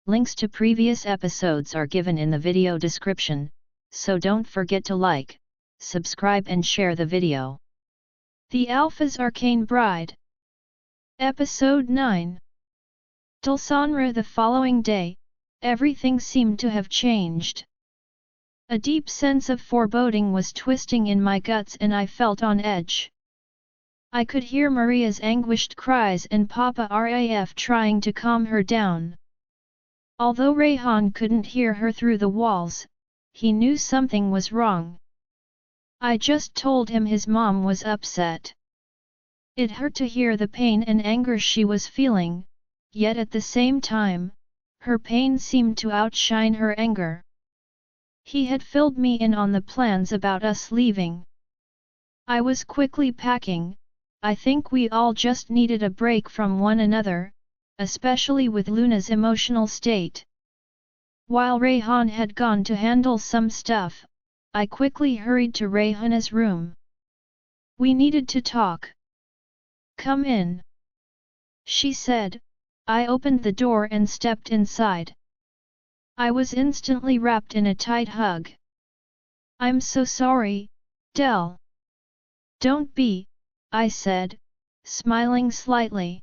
Links to previous episodes are given in the video description, so don't forget to like, subscribe and share the video. The Alpha's Arcane Bride. Episode 9. Dulsanra. The following day, everything seemed to have changed. A deep sense of foreboding was twisting in my guts and I felt on edge. I could hear Maria's anguished cries and Papa Raf trying to calm her down. Although Rayhan couldn't hear her through the walls, he knew something was wrong. I just told him his mom was upset. It hurt to hear the pain and anger she was feeling, yet at the same time, her pain seemed to outshine her anger. He had filled me in on the plans about us leaving. I was quickly packing. I think we all just needed a break from one another, especially with Luna's emotional state. While Rayhan had gone to handle some stuff, I quickly hurried to Rayhana's room. We needed to talk. Come in, she said. I opened the door and stepped inside. I was instantly wrapped in a tight hug. I'm so sorry, Del. Don't be, I said, smiling slightly.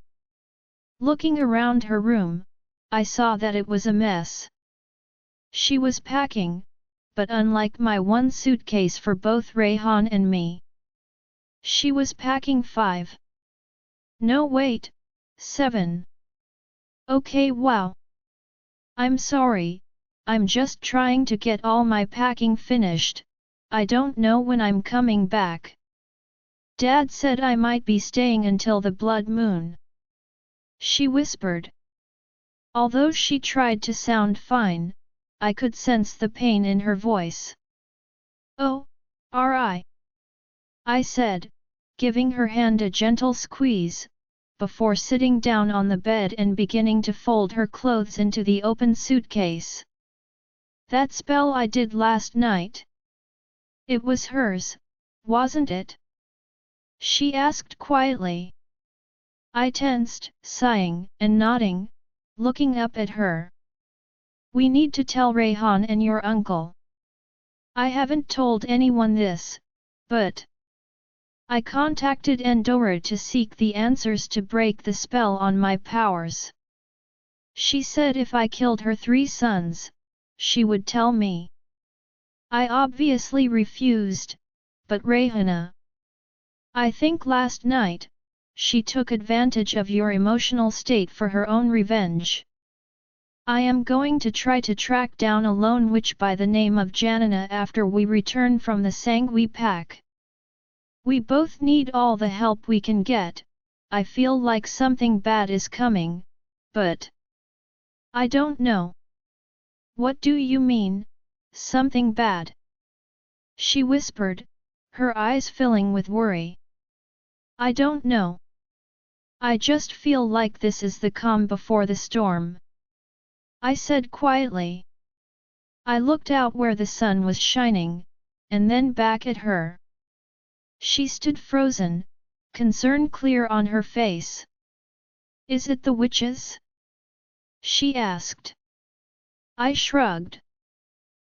Looking around her room, I saw that it was a mess. She was packing, but unlike my one suitcase for both Rayhan and me, she was packing 5. No wait, 7. Okay, wow. I'm sorry, I'm just trying to get all my packing finished. I don't know when I'm coming back. Dad said I might be staying until the blood moon, she whispered. Although she tried to sound fine, I could sense the pain in her voice. Oh, I said, giving her hand a gentle squeeze, before sitting down on the bed and beginning to fold her clothes into the open suitcase. That spell I did last night. It was hers, wasn't it? She asked quietly. I tensed, sighing and nodding, looking up at her. We need to tell Rayhan and your uncle. I haven't told anyone this, but I contacted Endora to seek the answers to break the spell on my powers. She said if I killed her 3 sons, she would tell me. I obviously refused, but Rayhana, I think last night, she took advantage of your emotional state for her own revenge. I am going to try to track down a lone witch by the name of Janina after we return from the Sangui Pack. We both need all the help we can get. I feel like something bad is coming, but I don't know. What do you mean, something bad? She whispered, her eyes filling with worry. I don't know. I just feel like this is the calm before the storm, I said quietly. I looked out where the sun was shining, and then back at her. She stood frozen, concern clear on her face. Is it the witches? She asked. I shrugged.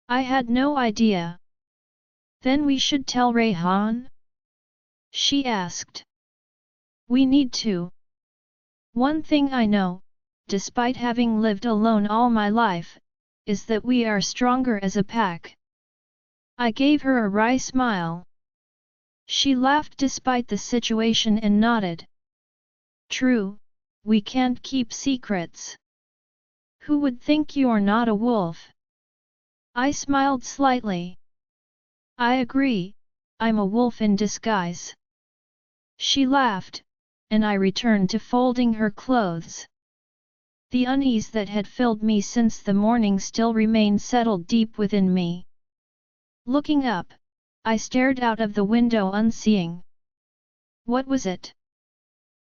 I had no idea. Then we should tell Rayhan? She asked. We need to. One thing I know, despite having lived alone all my life, is that we are stronger as a pack. I gave her a wry smile. She laughed despite the situation and nodded. True, we can't keep secrets. Who would think you're not a wolf? I smiled slightly. I agree, I'm a wolf in disguise. She laughed, and I returned to folding her clothes. The unease that had filled me since the morning still remained settled deep within me. Looking up, I stared out of the window unseeing. What was it?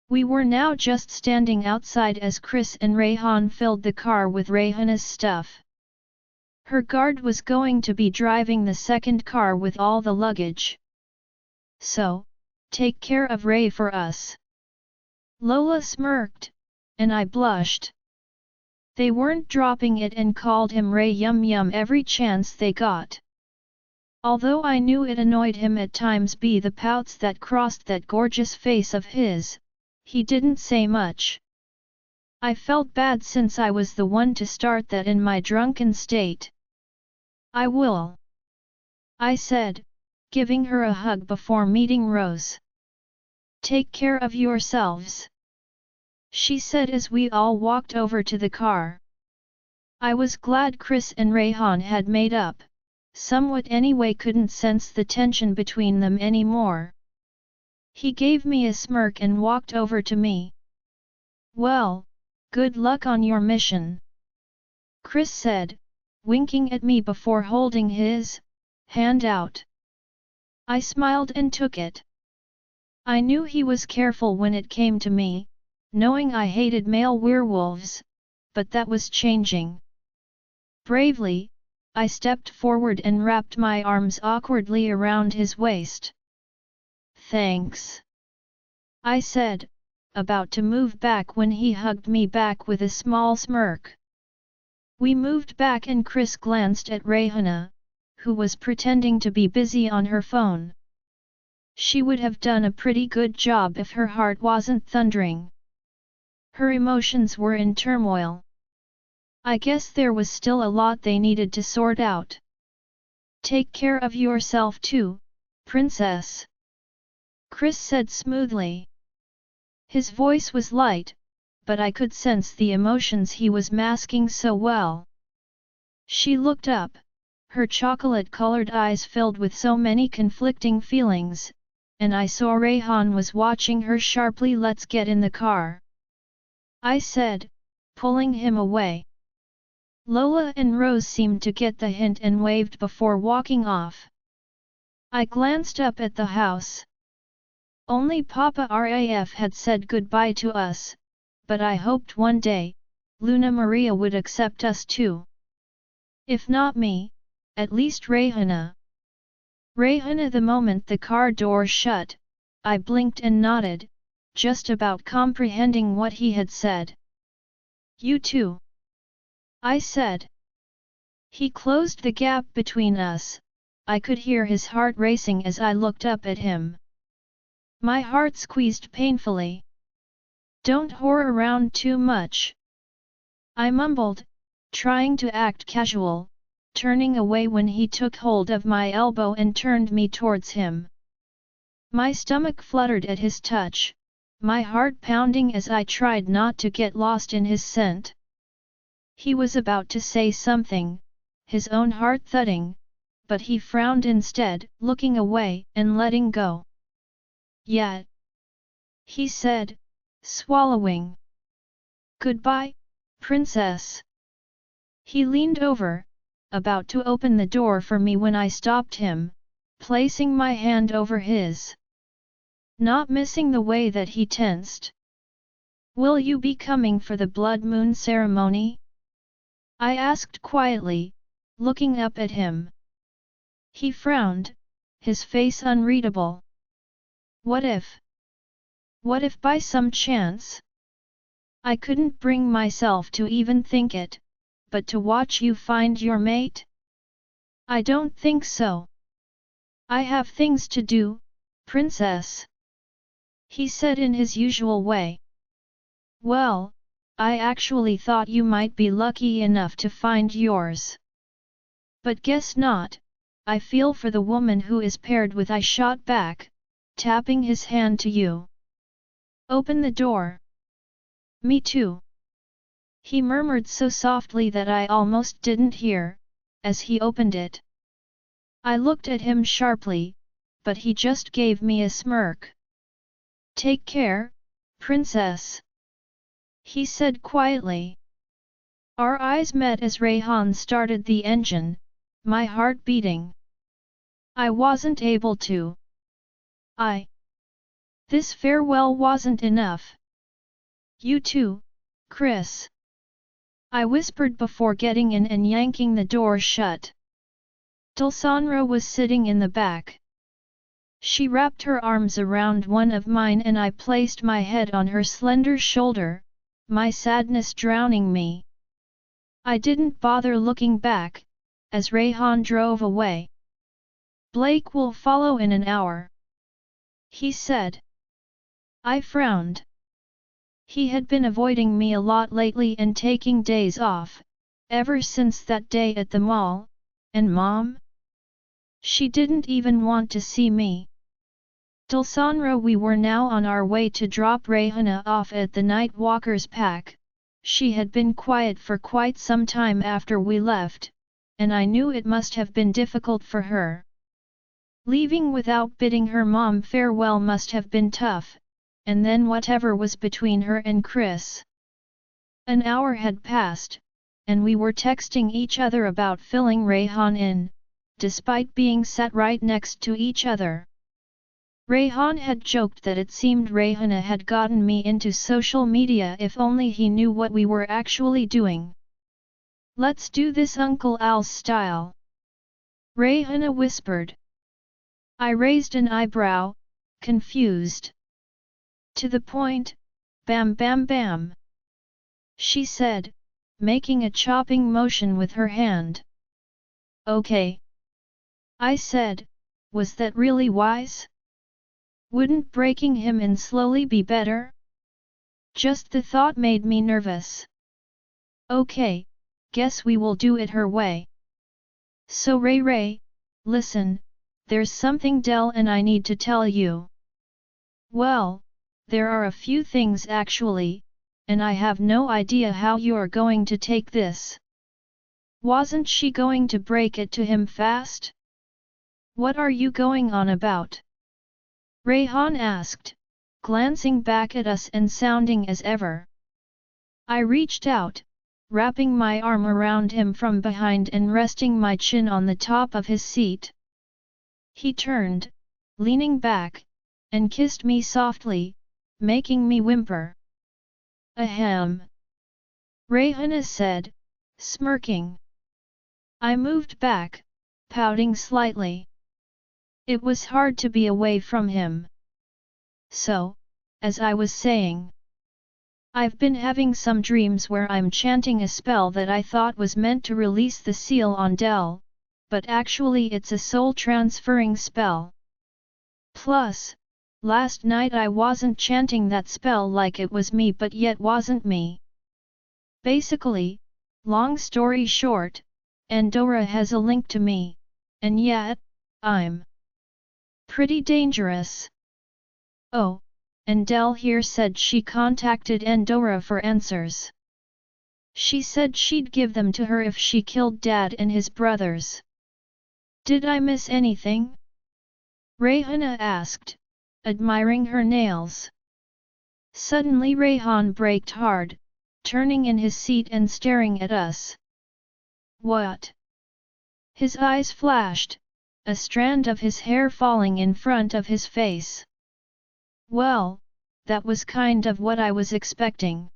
We were now just standing outside as Chris and Rayhan filled the car with Rayhana's stuff. Her guard was going to be driving the second car with all the luggage. So, take care of Ray for us. Lola smirked, and I blushed. They weren't dropping it and called him Ray Yum Yum every chance they got. Although I knew it annoyed him at times be the pouts that crossed that gorgeous face of his, he didn't say much. I felt bad since I was the one to start that in my drunken state. I will, I said, giving her a hug before meeting Rose. Take care of yourselves, she said as we all walked over to the car. I was glad Chris and Rayhan had made up, somewhat anyway. Couldn't sense the tension between them anymore. He gave me a smirk and walked over to me. Well, good luck on your mission, Chris said, winking at me before holding his hand out. I smiled and took it. I knew he was careful when it came to me, knowing I hated male werewolves, but that was changing. Bravely, I stepped forward and wrapped my arms awkwardly around his waist. Thanks, I said, about to move back when he hugged me back with a small smirk. We moved back and Chris glanced at Rayhana, who was pretending to be busy on her phone. She would have done a pretty good job if her heart wasn't thundering. Her emotions were in turmoil. I guess there was still a lot they needed to sort out. Take care of yourself too, princess, Chris said smoothly. His voice was light, but I could sense the emotions he was masking so well. She looked up, her chocolate-colored eyes filled with so many conflicting feelings, and I saw Rayhan was watching her sharply. Let's get in the car, I said, pulling him away. Lola and Rose seemed to get the hint and waved before walking off. I glanced up at the house. Only Papa Raf had said goodbye to us, but I hoped one day, Luna Maria would accept us too. If not me, at least Rayhana. Rayhana. The moment the car door shut, I blinked and nodded, just about comprehending what he had said. You too, I said. He closed the gap between us. I could hear his heart racing as I looked up at him. My heart squeezed painfully. Don't whore around too much, I mumbled, trying to act casual, turning away when he took hold of my elbow and turned me towards him. My stomach fluttered at his touch, my heart pounding as I tried not to get lost in his scent. He was about to say something, his own heart thudding, but he frowned instead, looking away and letting go. Yeah, he said, swallowing. Goodbye, princess. He leaned over, about to open the door for me when I stopped him, placing my hand over his. Not missing the way that he tensed. Will you be coming for the blood moon ceremony? I asked quietly, looking up at him. He frowned, his face unreadable. What if? What if by some chance? I couldn't bring myself to even think it, but to watch you find your mate? I don't think so. I have things to do, princess, he said in his usual way. Well, I actually thought you might be lucky enough to find yours. But guess not, I feel for the woman who is paired with. I shot back, tapping his hand to you. Open the door. Me too, he murmured so softly that I almost didn't hear, as he opened it. I looked at him sharply, but he just gave me a smirk. Take care, princess, he said quietly. Our eyes met as Rayhan started the engine, my heart beating. I wasn't able to. This farewell wasn't enough. You too, Chris, I whispered before getting in and yanking the door shut. Dulsanra was sitting in the back. She wrapped her arms around one of mine and I placed my head on her slender shoulder, my sadness drowning me. I didn't bother looking back, as Rayhan drove away. Blake will follow in an hour, he said. I frowned. He had been avoiding me a lot lately and taking days off, ever since that day at the mall, and Mom? She didn't even want to see me. Dulsanra, we were now on our way to drop Rayhana off at the Night Walker's pack. She had been quiet for quite some time after we left, and I knew it must have been difficult for her. Leaving without bidding her mom farewell must have been tough, and then whatever was between her and Chris. An hour had passed, and we were texting each other about filling Rayhan in, despite being sat right next to each other. Rayhan had joked that it seemed Rayhana had gotten me into social media if only he knew what we were actually doing. Let's do this Uncle Al's style, Rayhana whispered. I raised an eyebrow, confused. To the point, bam bam bam, she said, making a chopping motion with her hand. Okay, I said, was that really wise? Wouldn't breaking him in slowly be better? Just the thought made me nervous. Okay, guess we will do it her way. So Ray, listen, there's something Del and I need to tell you. Well, there are a few things actually, and I have no idea how you're going to take this. Wasn't she going to break it to him fast? What are you going on about? Rayhan asked, glancing back at us and sounding as ever. I reached out, wrapping my arm around him from behind and resting my chin on the top of his seat. He turned, leaning back, and kissed me softly, making me whimper. Ahem. Rayhana said, smirking. I moved back, pouting slightly. It was hard to be away from him. So, as I was saying, I've been having some dreams where I'm chanting a spell that I thought was meant to release the seal on Del, but actually it's a soul transferring spell. Plus, last night I wasn't chanting that spell like it was me but yet wasn't me. Basically, long story short, Andorra has a link to me, and yet, I'm pretty dangerous. Oh, and Del here said she contacted Andorra for answers. She said she'd give them to her if she killed Dad and his brothers. Did I miss anything? Rayhana asked, admiring her nails. Suddenly Rayhan braked hard, turning in his seat and staring at us. What? His eyes flashed, a strand of his hair falling in front of his face. Well, that was kind of what I was expecting.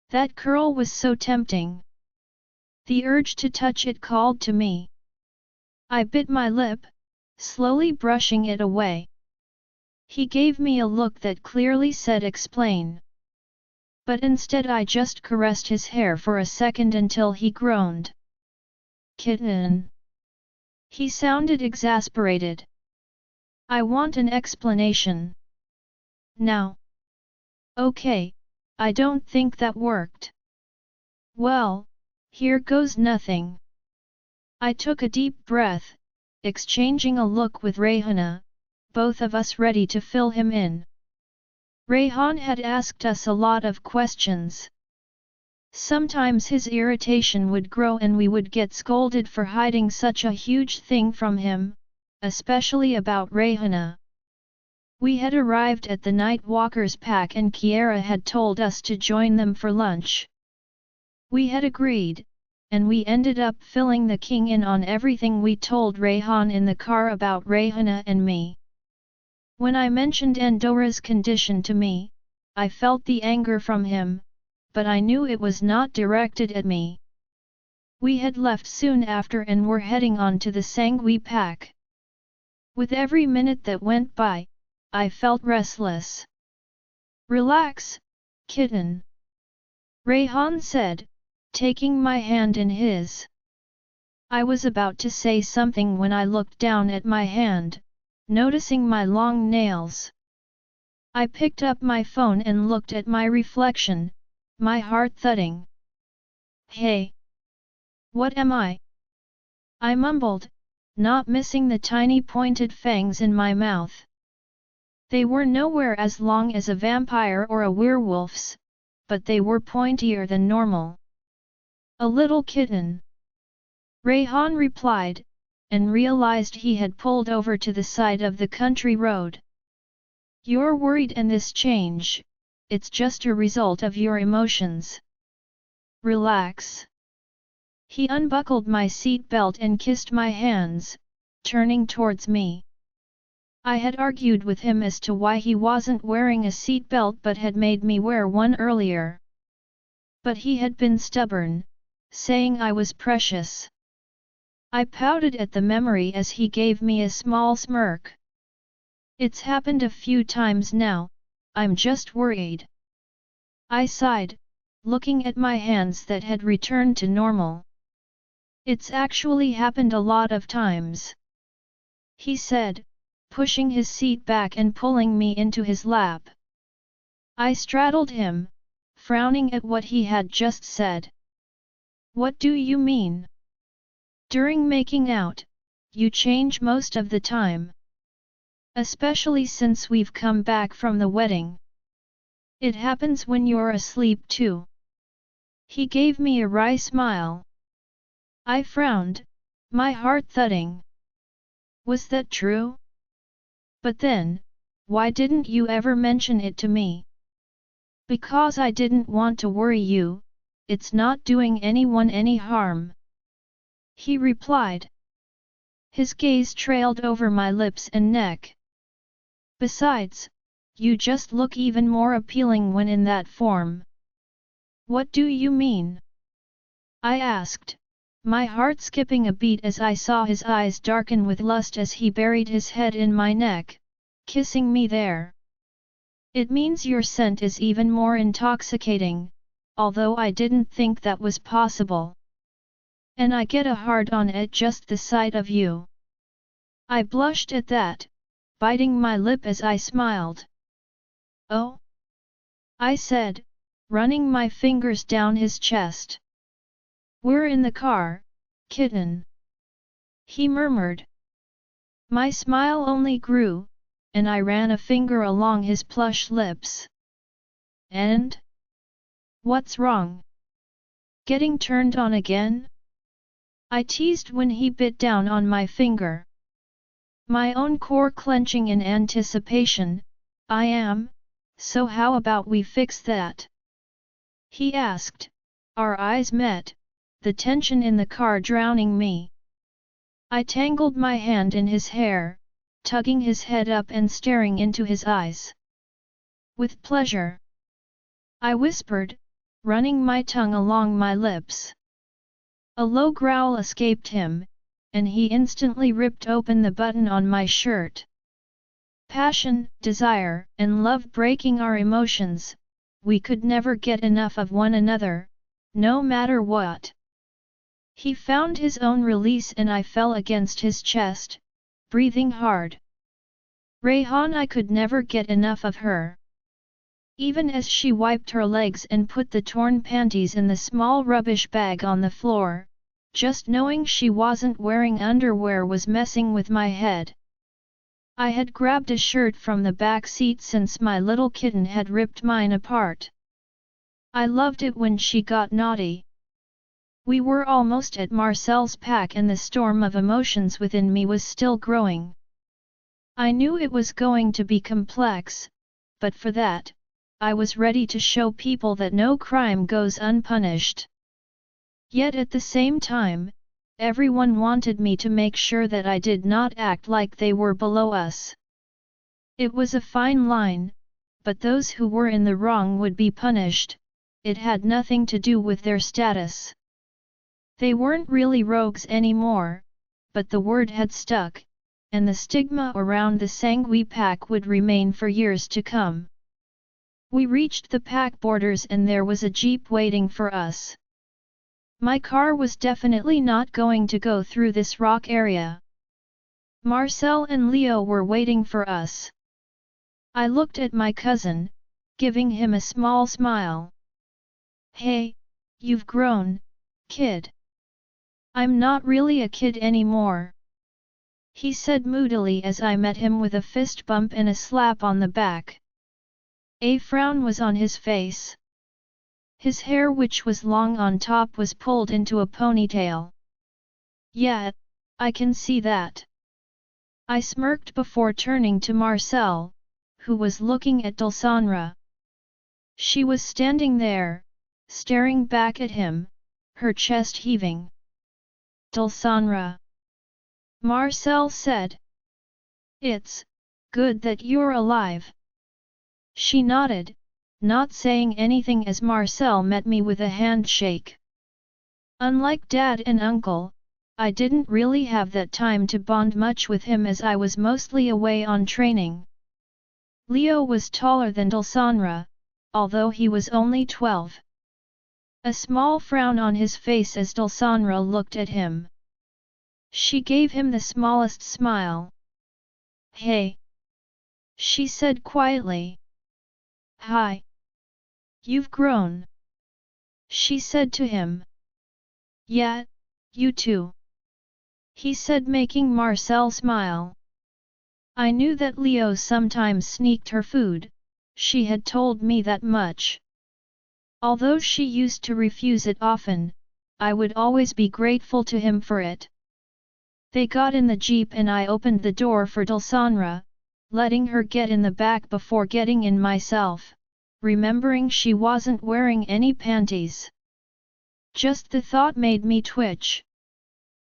That curl was so tempting. The urge to touch it called to me. I bit my lip, slowly brushing it away. He gave me a look that clearly said explain. But instead I just caressed his hair for a second until he groaned. Kitten. He sounded exasperated. I want an explanation. Now. Okay, I don't think that worked. Well, here goes nothing. I took a deep breath, exchanging a look with Rayhana, both of us ready to fill him in. Rayhan had asked us a lot of questions. Sometimes his irritation would grow and we would get scolded for hiding such a huge thing from him, especially about Rayhana. We had arrived at the Night Walker's pack and Kiera had told us to join them for lunch. We had agreed, and we ended up filling the king in on everything we told Rayhan in the car about Rayhana and me. When I mentioned Andorra's condition to me, I felt the anger from him, but I knew it was not directed at me. We had left soon after and were heading on to the Sangui pack. With every minute that went by, I felt restless. Relax, kitten, Rayhan said, taking my hand in his. I was about to say something when I looked down at my hand, noticing my long nails. I picked up my phone and looked at my reflection, my heart thudding. Hey! What am I? I mumbled, not missing the tiny pointed fangs in my mouth. They were nowhere as long as a vampire or a werewolf's, but they were pointier than normal. A little kitten. Rayhan replied, and realized he had pulled over to the side of the country road. You're worried, and this change, it's just a result of your emotions. Relax. He unbuckled my seat belt and kissed my hands, turning towards me. I had argued with him as to why he wasn't wearing a seat belt but had made me wear one earlier. But he had been stubborn, saying I was precious. I pouted at the memory as he gave me a small smirk. It's happened a few times now, I'm just worried. I sighed, looking at my hands that had returned to normal. It's actually happened a lot of times, he said, pushing his seat back and pulling me into his lap. I straddled him, frowning at what he had just said. What do you mean? During making out, you change most of the time. Especially since we've come back from the wedding. It happens when you're asleep too. He gave me a wry smile. I frowned, my heart thudding. Was that true? But then, why didn't you ever mention it to me? Because I didn't want to worry you, it's not doing anyone any harm. He replied. His gaze trailed over my lips and neck. Besides, you just look even more appealing when in that form. What do you mean? I asked, my heart skipping a beat as I saw his eyes darken with lust as he buried his head in my neck, kissing me there. It means your scent is even more intoxicating, although I didn't think that was possible. And I get a hard-on at just the sight of you. I blushed at that, biting my lip as I smiled. Oh? I said, running my fingers down his chest. We're in the car, kitten. He murmured. My smile only grew, and I ran a finger along his plush lips. And? What's wrong? Getting turned on again? I teased when he bit down on my finger. My own core clenching in anticipation. I am, so how about we fix that? He asked. Our eyes met, the tension in the car drowning me. I tangled my hand in his hair, tugging his head up and staring into his eyes. With pleasure, I whispered, running my tongue along my lips. A low growl escaped him, and he instantly ripped open the button on my shirt. Passion, desire, and love breaking our emotions, we could never get enough of one another, no matter what. He found his own release and I fell against his chest, breathing hard. Rayhan, I could never get enough of her. Even as she wiped her legs and put the torn panties in the small rubbish bag on the floor, just knowing she wasn't wearing underwear was messing with my head. I had grabbed a shirt from the back seat since my little kitten had ripped mine apart. I loved it when she got naughty. We were almost at Marcel's pack and the storm of emotions within me was still growing. I knew it was going to be complex, but for that, I was ready to show people that no crime goes unpunished. Yet at the same time, everyone wanted me to make sure that I did not act like they were below us. It was a fine line, but those who were in the wrong would be punished. It had nothing to do with their status. They weren't really rogues anymore, but the word had stuck, and the stigma around the Sangui pack would remain for years to come. We reached the pack borders and there was a jeep waiting for us. My car was definitely not going to go through this rock area. Marcel and Leo were waiting for us. I looked at my cousin, giving him a small smile. Hey, you've grown, kid. I'm not really a kid anymore, he said moodily as I met him with a fist bump and a slap on the back. A frown was on his face. His hair, which was long on top, was pulled into a ponytail. Yeah, I can see that. I smirked before turning to Marcel, who was looking at Dulsanra. She was standing there, staring back at him, her chest heaving. Dulsanra, Marcel said. It's good that you're alive. She nodded, not saying anything as Marcel met me with a handshake. Unlike Dad and Uncle, I didn't really have that time to bond much with him as I was mostly away on training. Leo was taller than Dulsanra, although he was only 12. A small frown on his face as Dulsanra looked at him. She gave him the smallest smile. Hey, she said quietly. Hi. You've grown, she said to him. Yeah, you too, he said, making Marcel smile. I knew that Leo sometimes sneaked her food, she had told me that much. Although she used to refuse it often, I would always be grateful to him for it. They got in the jeep and I opened the door for Dulsanra, letting her get in the back before getting in myself, remembering she wasn't wearing any panties. Just the thought made me twitch.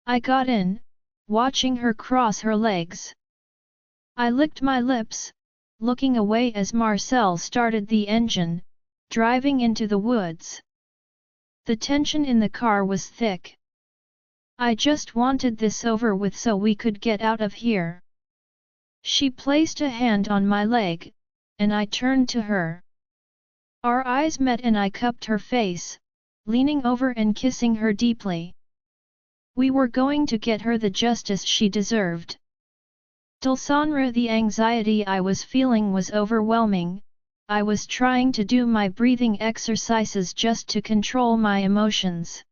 I got in, watching her cross her legs. I licked my lips, looking away as Marcel started the engine, driving into the woods. The tension in the car was thick. I just wanted this over with so we could get out of here. She placed a hand on my leg, and I turned to her. Our eyes met and I cupped her face, leaning over and kissing her deeply. We were going to get her the justice she deserved. Dulsanra, the anxiety I was feeling was overwhelming. I was trying to do my breathing exercises just to control my emotions.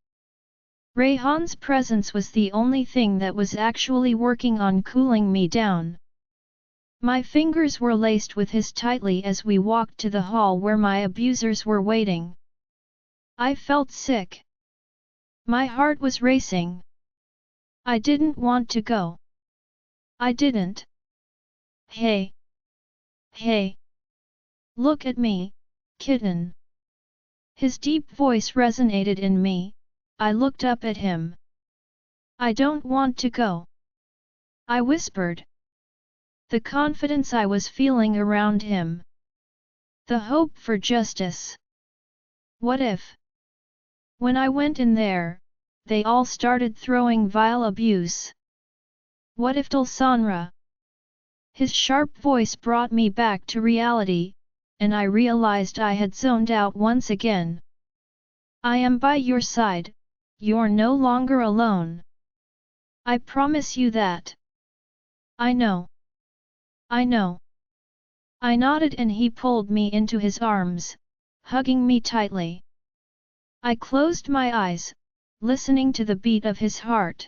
Rayhan's presence was the only thing that was actually working on cooling me down. My fingers were laced with his tightly as we walked to the hall where my abusers were waiting. I felt sick. My heart was racing. I didn't want to go. I didn't. Hey. Hey. Look at me, kitten. His deep voice resonated in me. I looked up at him. I don't want to go, I whispered. The confidence I was feeling around him. The hope for justice. What if? When I went in there, they all started throwing vile abuse. What if Dulsanra? His sharp voice brought me back to reality, and I realized I had zoned out once again. I am by your side, you're no longer alone. I promise you that. I know. I know. I nodded and he pulled me into his arms, hugging me tightly. I closed my eyes, listening to the beat of his heart.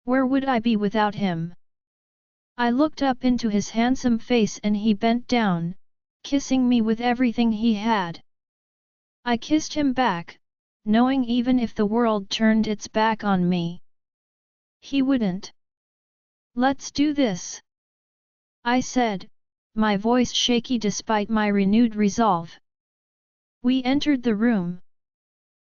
Where would I be without him? I looked up into his handsome face and he bent down, kissing me with everything he had. I kissed him back, knowing even if the world turned its back on me, he wouldn't. Let's do this, I said, my voice shaky despite my renewed resolve. We entered the room.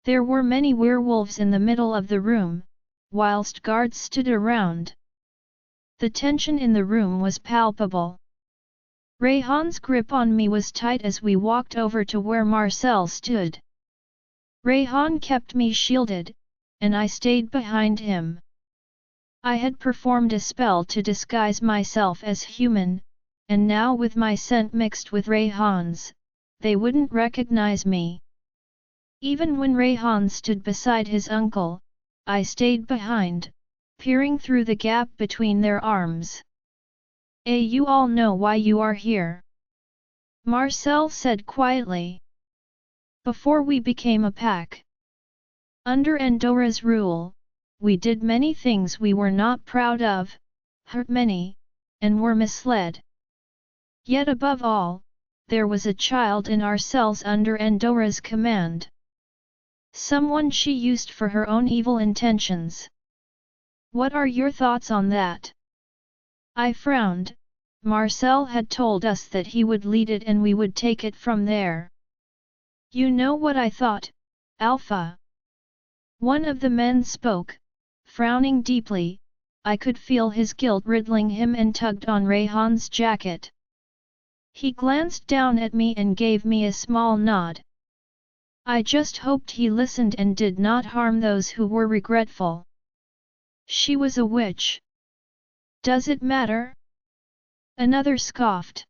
There were many werewolves in the middle of the room, whilst guards stood around. The tension in the room was palpable. Rayhan's grip on me was tight as we walked over to where Marcel stood. Rayhan kept me shielded, and I stayed behind him. I had performed a spell to disguise myself as human, and now with my scent mixed with Rayhan's, they wouldn't recognize me. Even when Rayhan stood beside his uncle, I stayed behind, peering through the gap between their arms. You all know why you are here? Marcel said quietly. Before we became a pack. Under Endora's rule, we did many things we were not proud of, hurt many, and were misled. Yet above all, there was a child in our cells under Endora's command. Someone she used for her own evil intentions. What are your thoughts on that? I frowned. Marcel had told us that he would lead it and we would take it from there. You know what I thought, Alpha? One of the men spoke, frowning deeply. I could feel his guilt riddling him and tugged on Rayhan's jacket. He glanced down at me and gave me a small nod. I just hoped he listened and did not harm those who were regretful. She was a witch. Does it matter? Another scoffed.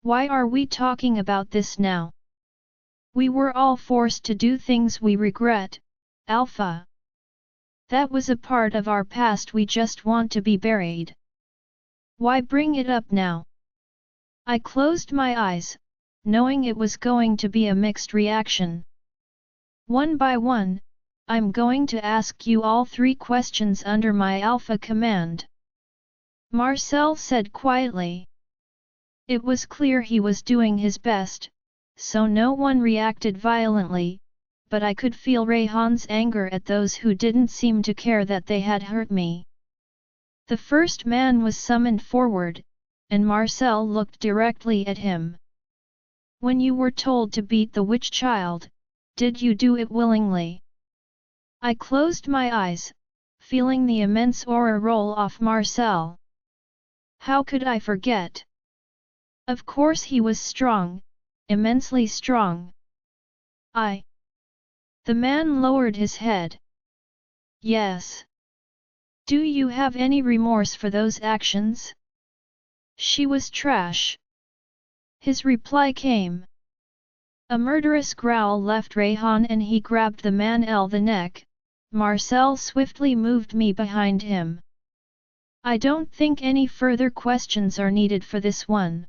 Why are we talking about this now? We were all forced to do things we regret, Alpha. That was a part of our past we just want to be buried. Why bring it up now? I closed my eyes, knowing it was going to be a mixed reaction. One by one, I'm going to ask you all 3 questions under my Alpha command. Marcel said quietly. It was clear he was doing his best, so no one reacted violently, but I could feel Rayhan's anger at those who didn't seem to care that they had hurt me. The first man was summoned forward, and Marcel looked directly at him. When you were told to beat the witch child, did you do it willingly? I closed my eyes, feeling the immense aura roll off Marcel. How could I forget? Of course he was strong, immensely strong. The man lowered his head. Yes. Do you have any remorse for those actions? She was trash. His reply came. A murderous growl left Rayhan and he grabbed the man the neck. Marcel swiftly moved me behind him. I don't think any further questions are needed for this one.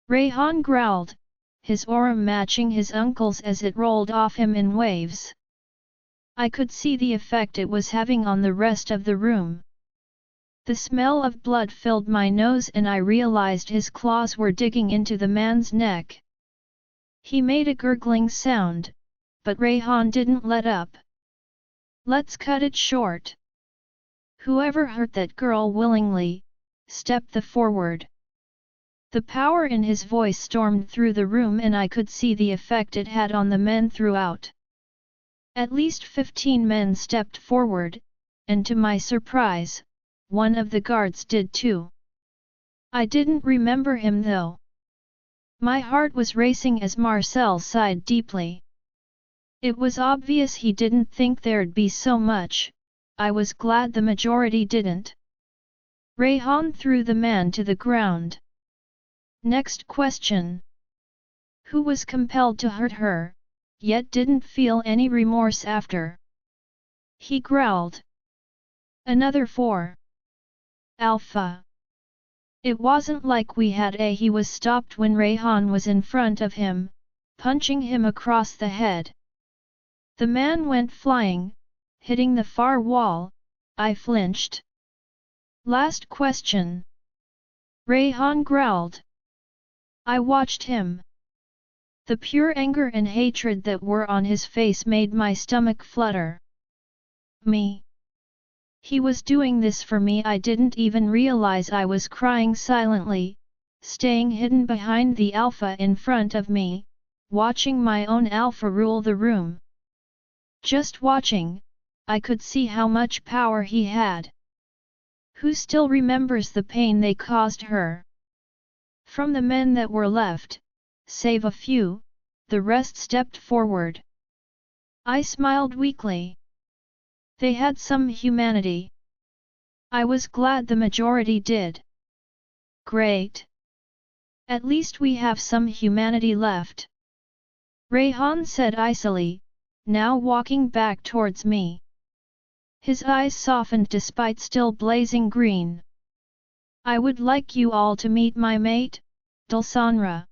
Rayhan growled, his aura matching his uncle's as it rolled off him in waves. I could see the effect it was having on the rest of the room. The smell of blood filled my nose and I realized his claws were digging into the man's neck. He made a gurgling sound, but Rayhan didn't let up. Let's cut it short. Whoever hurt that girl willingly, step forward. The power in his voice stormed through the room and I could see the effect it had on the men throughout. At least 15 men stepped forward, and to my surprise, one of the guards did too. I didn't remember him though. My heart was racing as Marcel sighed deeply. It was obvious he didn't think there'd be so much. I was glad the majority didn't. Rayhan threw the man to the ground. Next question. Who was compelled to hurt her, yet didn't feel any remorse after? He growled. Another 4. Alpha. It wasn't like we had he was stopped when Rayhan was in front of him, punching him across the head. The man went flying, hitting the far wall. I flinched. Last question. Rayhan growled. I watched him. The pure anger and hatred that were on his face made my stomach flutter. Me. He was doing this for me. I didn't even realize I was crying silently, staying hidden behind the Alpha in front of me, watching my own Alpha rule the room. Just watching, I could see how much power he had. Who still remembers the pain they caused her? From the men that were left, save a few, the rest stepped forward. I smiled weakly. They had some humanity. I was glad the majority did. Great. At least we have some humanity left. Rayhan said icily, now walking back towards me. His eyes softened despite still blazing green. I would like you all to meet my mate, Dulsanra.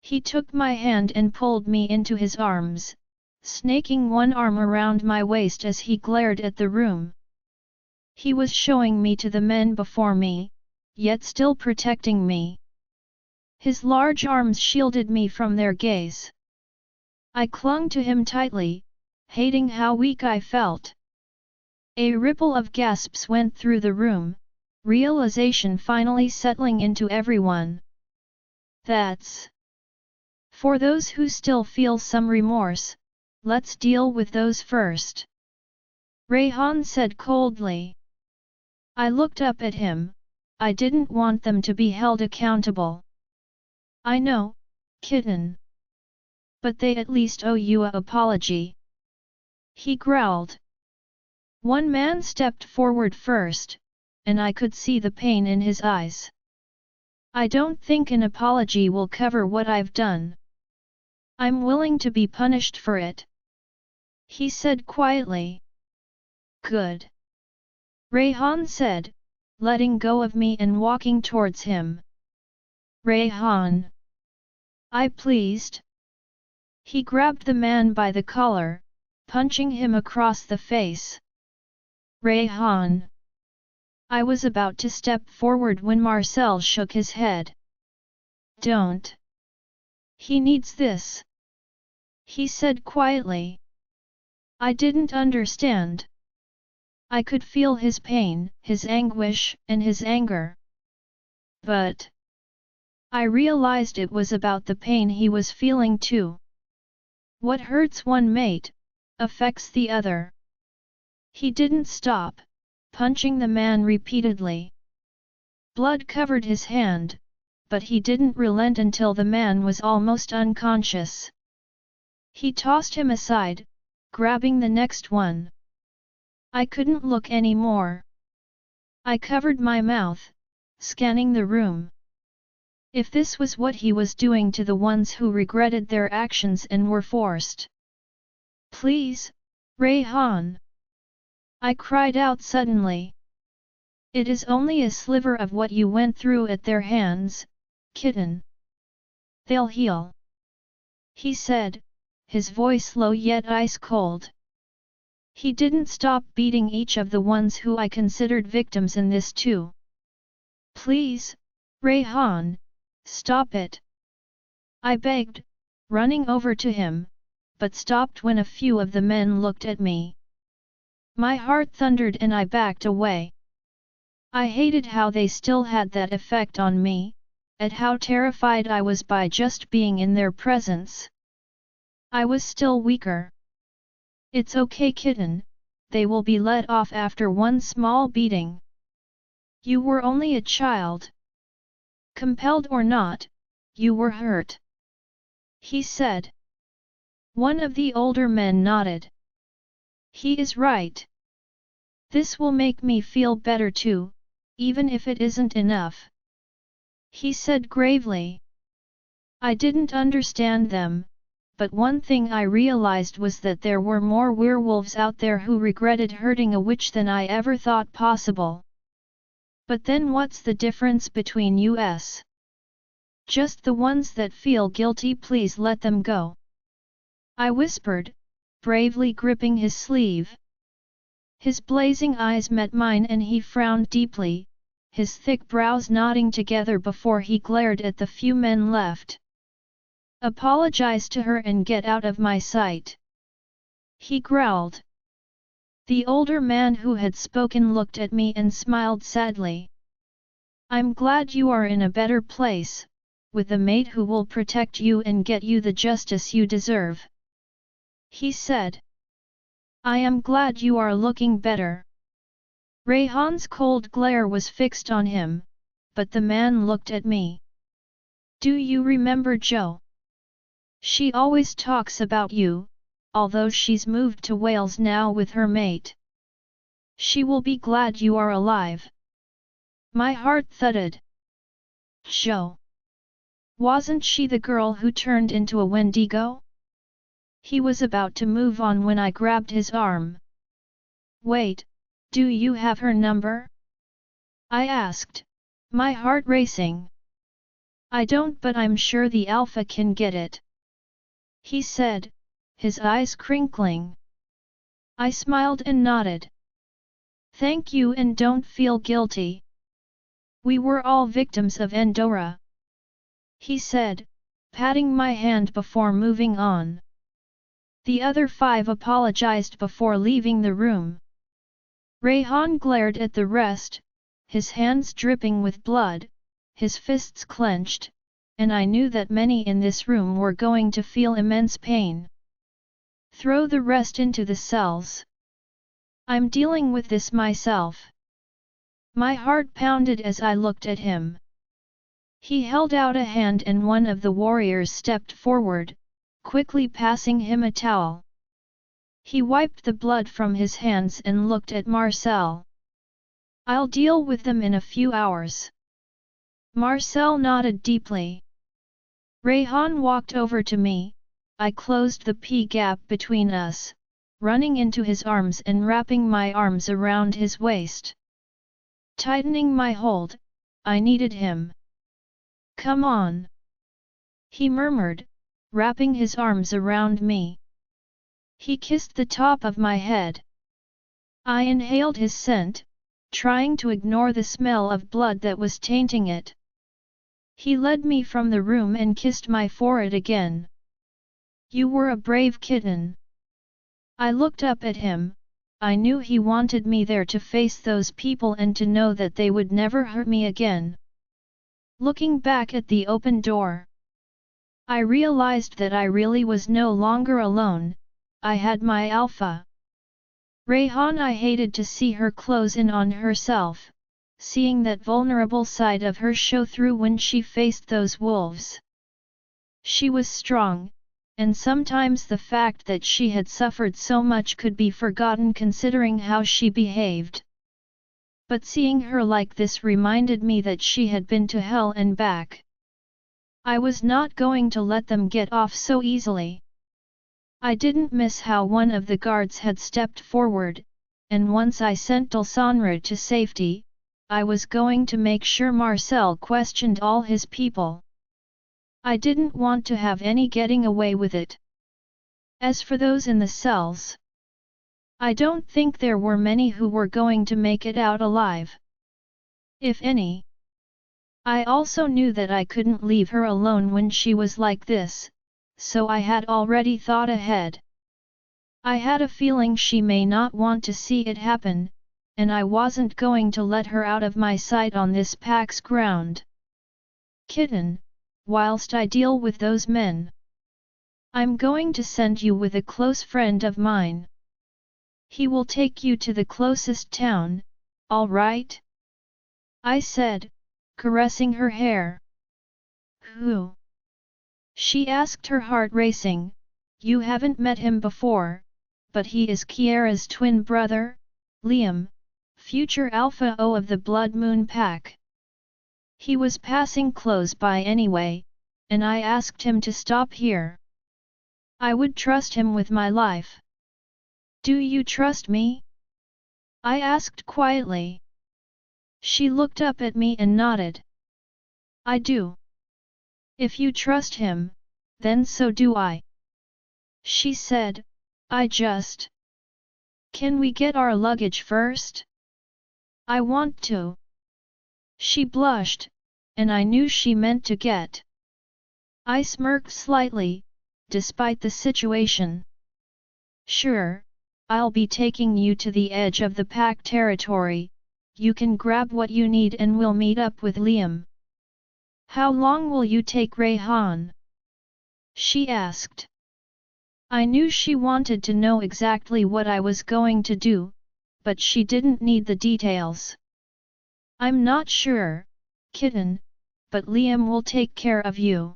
He took my hand and pulled me into his arms, snaking one arm around my waist as he glared at the room. He was showing me to the men before me, yet still protecting me. His large arms shielded me from their gaze. I clung to him tightly, hating how weak I felt. A ripple of gasps went through the room, realization finally settling into everyone. That's... For those who still feel some remorse, let's deal with those first. Rayhan said coldly. I looked up at him. I didn't want them to be held accountable. I know, kitten. But they at least owe you an apology. He growled. One man stepped forward first, and I could see the pain in his eyes. I don't think an apology will cover what I've done. I'm willing to be punished for it. He said quietly. Good. Rayhan said, letting go of me and walking towards him. Rayhan. I pleased. He grabbed the man by the collar, punching him across the face. Rayhan. I was about to step forward when Marcel shook his head. Don't. He needs this. He said quietly. I didn't understand. I could feel his pain, his anguish, and his anger. But I realized it was about the pain he was feeling too. What hurts one mate, affects the other. He didn't stop, punching the man repeatedly. Blood covered his hand, but he didn't relent until the man was almost unconscious. He tossed him aside, grabbing the next one. I couldn't look anymore. I covered my mouth, scanning the room. If this was what he was doing to the ones who regretted their actions and were forced. Please, Rayhan. I cried out suddenly. It is only a sliver of what you went through at their hands, kitten. They'll heal. He said, his voice low yet ice cold. He didn't stop beating each of the ones who I considered victims in this too. Please, Rayhan, stop it. I begged, running over to him, but stopped when a few of the men looked at me. My heart thundered and I backed away. I hated how they still had that effect on me, at how terrified I was by just being in their presence. I was still weaker. It's okay, kitten, they will be let off after one small beating. You were only a child. Compelled or not, you were hurt. He said. One of the older men nodded. He is right. This will make me feel better too, even if it isn't enough. He said gravely. I didn't understand them, but one thing I realized was that there were more werewolves out there who regretted hurting a witch than I ever thought possible. But then what's the difference between us? Just the ones that feel guilty, please let them go. I whispered, bravely gripping his sleeve. His blazing eyes met mine and he frowned deeply, his thick brows knotting together before he glared at the few men left. Apologize to her and get out of my sight. He growled. The older man who had spoken looked at me and smiled sadly. I'm glad you are in a better place, with a mate who will protect you and get you the justice you deserve. He said. I am glad you are looking better. Rayhan's cold glare was fixed on him, but the man looked at me. Do you remember Jo? She always talks about you, although she's moved to Wales now with her mate. She will be glad you are alive. My heart thudded. Jo. Wasn't she the girl who turned into a Wendigo? He was about to move on when I grabbed his arm. "Wait, do you have her number?" I asked, my heart racing. "I don't, but I'm sure the Alpha can get it," he said, his eyes crinkling. I smiled and nodded. "Thank you, and don't feel guilty. We were all victims of Endora," he said, patting my hand before moving on. The other 5 apologized before leaving the room. Rayhan glared at the rest, his hands dripping with blood, his fists clenched, and I knew that many in this room were going to feel immense pain. "Throw the rest into the cells. I'm dealing with this myself." My heart pounded as I looked at him. He held out a hand and one of the warriors stepped forward, quickly passing him a towel. He wiped the blood from his hands and looked at Marcel. "I'll deal with them in a few hours." Marcel nodded deeply. Rayhan walked over to me. I closed the P-gap between us, running into his arms and wrapping my arms around his waist. Tightening my hold, I needed him. "Come on," he murmured, wrapping his arms around me. He kissed the top of my head. I inhaled his scent, trying to ignore the smell of blood that was tainting it. He led me from the room and kissed my forehead again. "You were a brave kitten." I looked up at him. I knew he wanted me there to face those people and to know that they would never hurt me again. Looking back at the open door, I realized that I really was no longer alone. I had my Alpha. Rayhan. I hated to see her close in on herself, seeing that vulnerable side of her show through when she faced those wolves. She was strong, and sometimes the fact that she had suffered so much could be forgotten considering how she behaved. But seeing her like this reminded me that she had been to hell and back. I was not going to let them get off so easily. I didn't miss how one of the guards had stepped forward, and once I sent Dulsanra to safety, I was going to make sure Marcel questioned all his people. I didn't want to have any getting away with it. As for those in the cells, I don't think there were many who were going to make it out alive. If any. I also knew that I couldn't leave her alone when she was like this, so I had already thought ahead. I had a feeling she may not want to see it happen, and I wasn't going to let her out of my sight on this pack's ground. "Kitten, whilst I deal with those men, I'm going to send you with a close friend of mine. He will take you to the closest town, all right?" I said, caressing her hair. "Who?" she asked, her heart racing. "You haven't met him before, but he is Kiera's twin brother, Liam, future Alpha O of the Blood Moon Pack." He was passing close by anyway, and I asked him to stop here. I would trust him with my life. "Do you trust me?" I asked quietly. She looked up at me and nodded. "I do. If you trust him, then so do I," she said. Can we get our luggage first? I want to." She blushed, and I knew she meant to get. I smirked slightly, despite the situation. "Sure, I'll be taking you to the edge of the pack territory. You can grab what you need and we'll meet up with Liam." "How long will you take Rayhan?" she asked. I knew she wanted to know exactly what I was going to do, but she didn't need the details. "I'm not sure, kitten, but Liam will take care of you.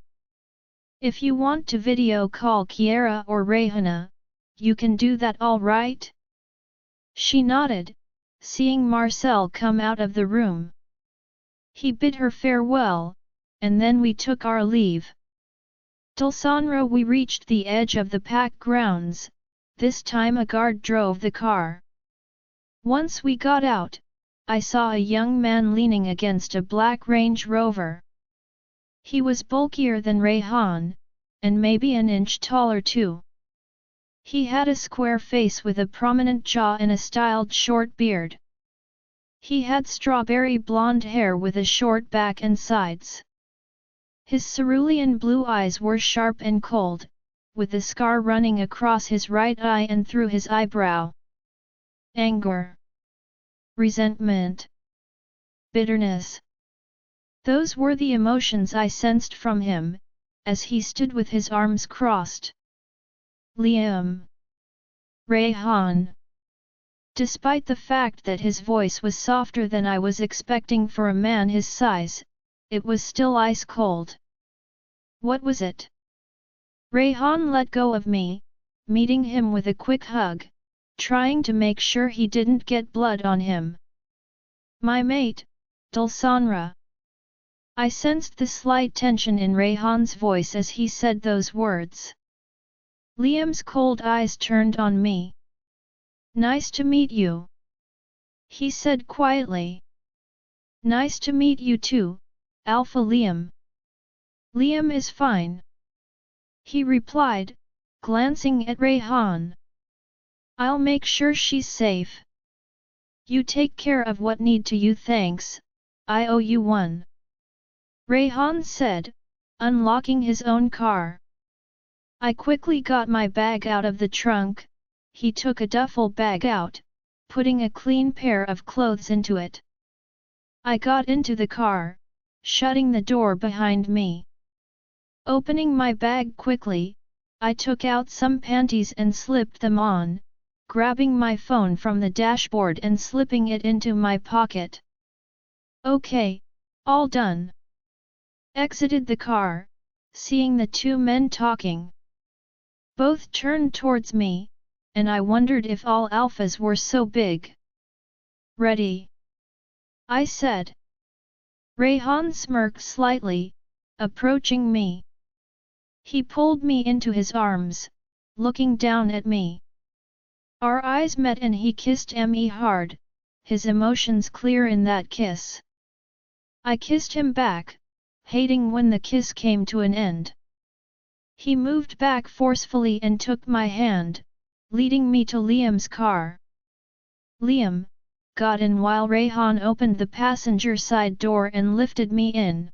If you want to video call Kiera or Rayhana, you can do that, all right?" She nodded, seeing Marcel come out of the room. He bid her farewell, and then we took our leave. Dulsanra, we reached the edge of the pack grounds. This time a guard drove the car. Once we got out, I saw a young man leaning against a black Range Rover. He was bulkier than Rayhan, and maybe an inch taller too. He had a square face with a prominent jaw and a styled short beard. He had strawberry blonde hair with a short back and sides. His cerulean blue eyes were sharp and cold, with a scar running across his right eye and through his eyebrow. Anger. Resentment. Bitterness. Those were the emotions I sensed from him, as he stood with his arms crossed. Liam. Rayhan. Despite the fact that his voice was softer than I was expecting for a man his size, it was still ice cold. What was it? Rayhan let go of me, meeting him with a quick hug, trying to make sure he didn't get blood on him. My mate, Dulsanra. I sensed the slight tension in Rayhan's voice as he said those words. Liam's cold eyes turned on me. Nice to meet you, he said quietly. Nice to meet you too, Alpha Liam. Liam is fine, he replied, glancing at Rayhan. I'll make sure she's safe. You take care of what need to you, thanks, I owe you one. Rayhan said, unlocking his own car. I quickly got my bag out of the trunk. He took a duffel bag out, putting a clean pair of clothes into it. I got into the car, shutting the door behind me. Opening my bag quickly, I took out some panties and slipped them on, grabbing my phone from the dashboard and slipping it into my pocket. Okay, all done. Exited the car, seeing the two men talking. Both turned towards me, and I wondered if all alphas were so big. Ready? I said. Rayhan smirked slightly, approaching me. He pulled me into his arms, looking down at me. Our eyes met and he kissed me hard, his emotions clear in that kiss. I kissed him back, hating when the kiss came to an end. He moved back forcefully and took my hand, leading me to Liam's car. Liam got in while Rayhan opened the passenger side door and lifted me in.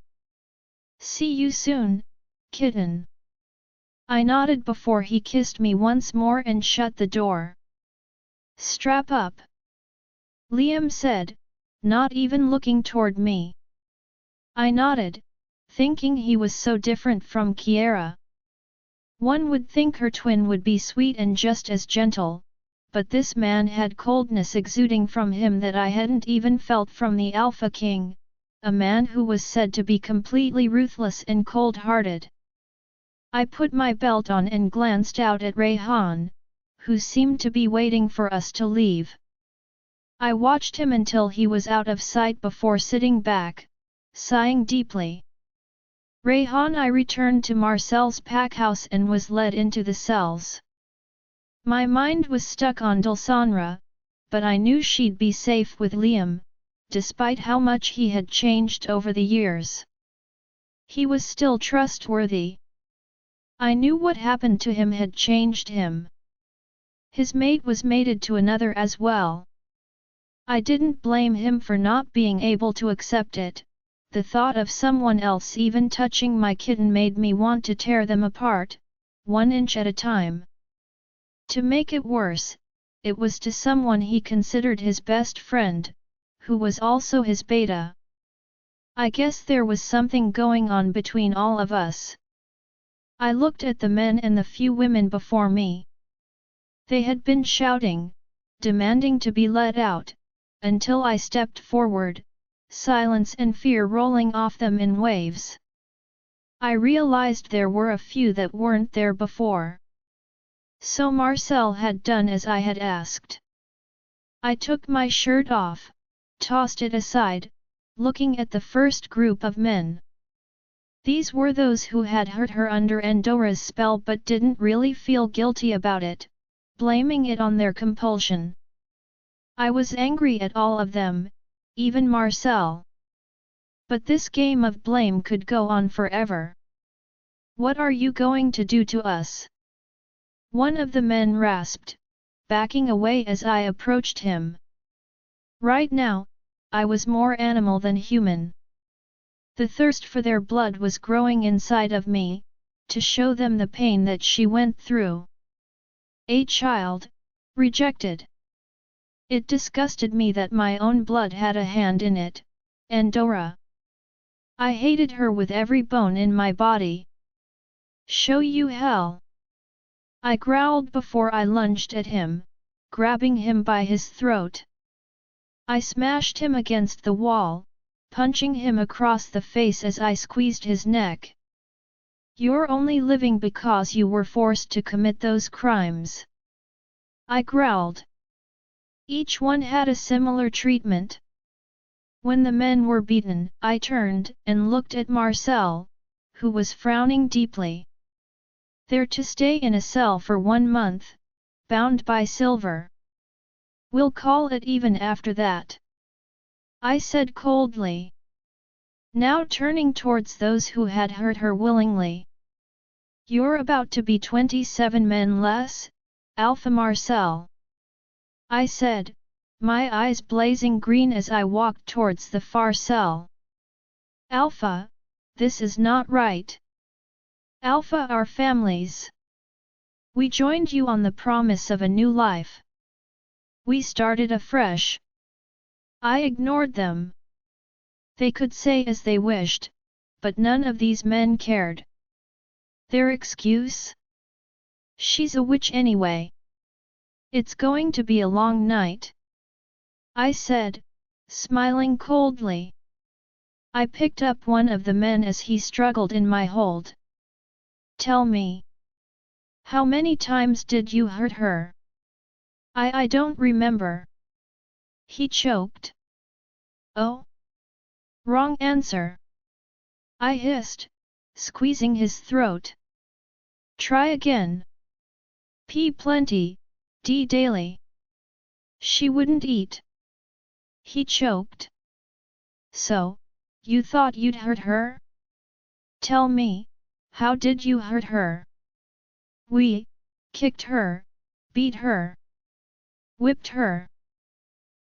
See you soon, kitten. I nodded before he kissed me once more and shut the door. Strap up, Liam said, not even looking toward me. I nodded, thinking he was so different from Kiera. One would think her twin would be sweet and just as gentle, but this man had coldness exuding from him that I hadn't even felt from the Alpha King, a man who was said to be completely ruthless and cold-hearted. I put my belt on and glanced out at Rayhan, who seemed to be waiting for us to leave. I watched him until he was out of sight before sitting back, sighing deeply. Rayhan, I returned to Marcel's pack house and was led into the cells. My mind was stuck on Dulsanra, but I knew she'd be safe with Liam, despite how much he had changed over the years. He was still trustworthy. I knew what happened to him had changed him. His mate was mated to another as well. I didn't blame him for not being able to accept it. The thought of someone else even touching my kitten made me want to tear them apart, 1 inch at a time. To make it worse, it was to someone he considered his best friend, who was also his beta. I guess there was something going on between all of us. I looked at the men and the few women before me. They had been shouting, demanding to be let out, until I stepped forward, silence and fear rolling off them in waves. I realized there were a few that weren't there before. So Marcel had done as I had asked. I took my shirt off, tossed it aside, looking at the first group of men. These were those who had hurt her under Endora's spell but didn't really feel guilty about it, blaming it on their compulsion. I was angry at all of them, even Marcel. But this game of blame could go on forever. What are you going to do to us? One of the men rasped, backing away as I approached him. Right now, I was more animal than human. The thirst for their blood was growing inside of me, to show them the pain that she went through. A child, rejected. It disgusted me that my own blood had a hand in it, Endora. I hated her with every bone in my body. Show you hell! I growled before I lunged at him, grabbing him by his throat. I smashed him against the wall, punching him across the face as I squeezed his neck. You're only living because you were forced to commit those crimes. I growled. Each one had a similar treatment. When the men were beaten, I turned and looked at Marcel, who was frowning deeply. They're to stay in a cell for 1 month, bound by silver. We'll call it even after that, I said coldly. Now turning towards those who had hurt her willingly. You're about to be 27 men less, Alpha Marcel. I said, my eyes blazing green as I walked towards the far cell. Alpha, this is not right. Alpha our families. We joined you on the promise of a new life. We started afresh. I ignored them. They could say as they wished, but none of these men cared. Their excuse? She's a witch anyway. It's going to be a long night, I said, smiling coldly. I picked up one of the men as he struggled in my hold. Tell me. How many times did you hurt her? I don't remember. He choked. Oh? Wrong answer. I hissed, squeezing his throat. Try again. P plenty, D daily. She wouldn't eat. He choked. So, you thought you'd hurt her? Tell me, how did you hurt her? We kicked her, beat her, whipped her.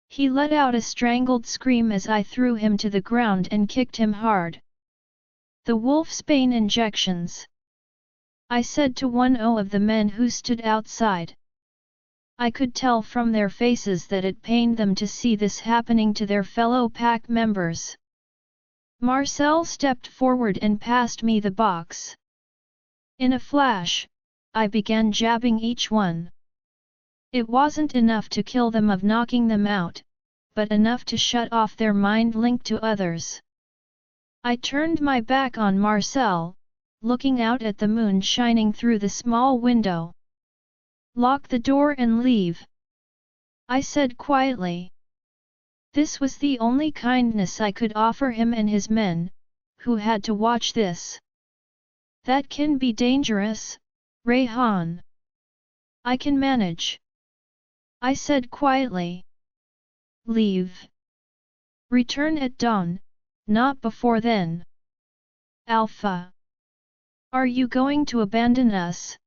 He let out a strangled scream as I threw him to the ground and kicked him hard. The wolfsbane injections, I said to one of the men who stood outside. I could tell from their faces that it pained them to see this happening to their fellow pack members. Marcel stepped forward and passed me the box. In a flash, I began jabbing each one. It wasn't enough to kill them of knocking them out, but enough to shut off their mind link to others. I turned my back on Marcel, looking out at the moon shining through the small window. Lock the door and leave, I said quietly. This was the only kindness I could offer him and his men, who had to watch this. That can be dangerous, Rayhan. I can manage, I said quietly. Leave. Return at dawn, not before then. Alpha. Are you going to abandon us?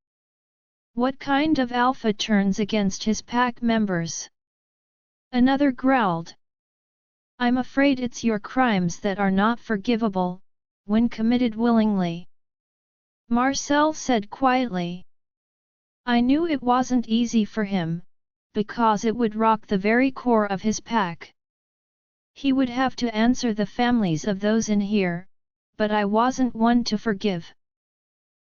What kind of alpha turns against his pack members? Another growled. I'm afraid it's your crimes that are not forgivable, when committed willingly, Marcel said quietly. I knew it wasn't easy for him, because it would rock the very core of his pack. He would have to answer the families of those in here, but I wasn't one to forgive.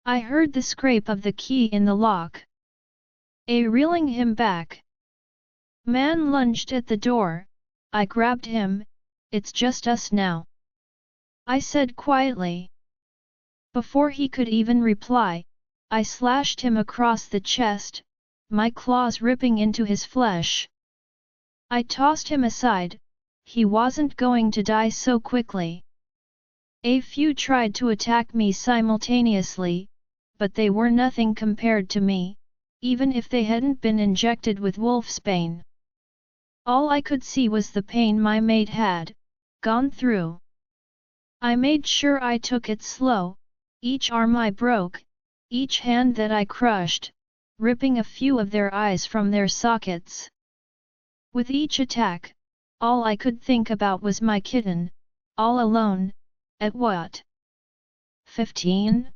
I heard the scrape of the key in the lock. Reeling him back. Man lunged at the door. I grabbed him. It's just us now, I said quietly. Before he could even reply, I slashed him across the chest, my claws ripping into his flesh. I tossed him aside. He wasn't going to die so quickly. A few tried to attack me simultaneously, but they were nothing compared to me, even if they hadn't been injected with wolfsbane. All I could see was the pain my mate had gone through. I made sure I took it slow, each arm I broke, each hand that I crushed, ripping a few of their eyes from their sockets. With each attack, all I could think about was my kitten, all alone, at what? 15?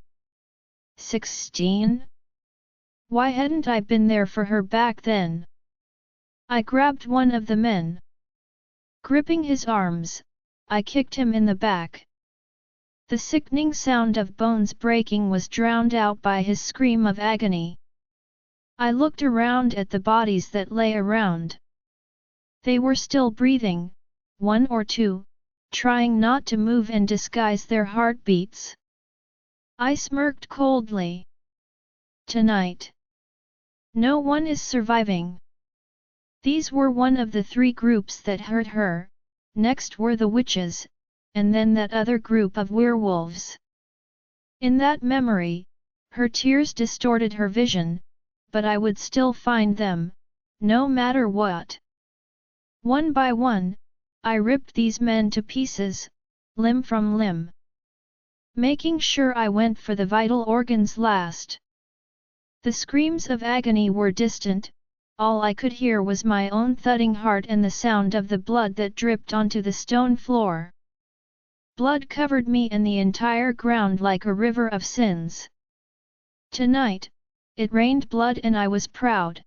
16? Why hadn't I been there for her back then? I grabbed one of the men. Gripping his arms, I kicked him in the back. The sickening sound of bones breaking was drowned out by his scream of agony. I looked around at the bodies that lay around. They were still breathing, one or two, trying not to move and disguise their heartbeats. I smirked coldly. Tonight, no one is surviving. These were one of the 3 groups that hurt her, next were the witches, and then that other group of werewolves. In that memory, her tears distorted her vision, but I would still find them, no matter what. One by one, I ripped these men to pieces, limb from limb. Making sure I went for the vital organs last. The screams of agony were distant, all I could hear was my own thudding heart and the sound of the blood that dripped onto the stone floor. Blood covered me and the entire ground like a river of sins. Tonight, it rained blood and I was proud.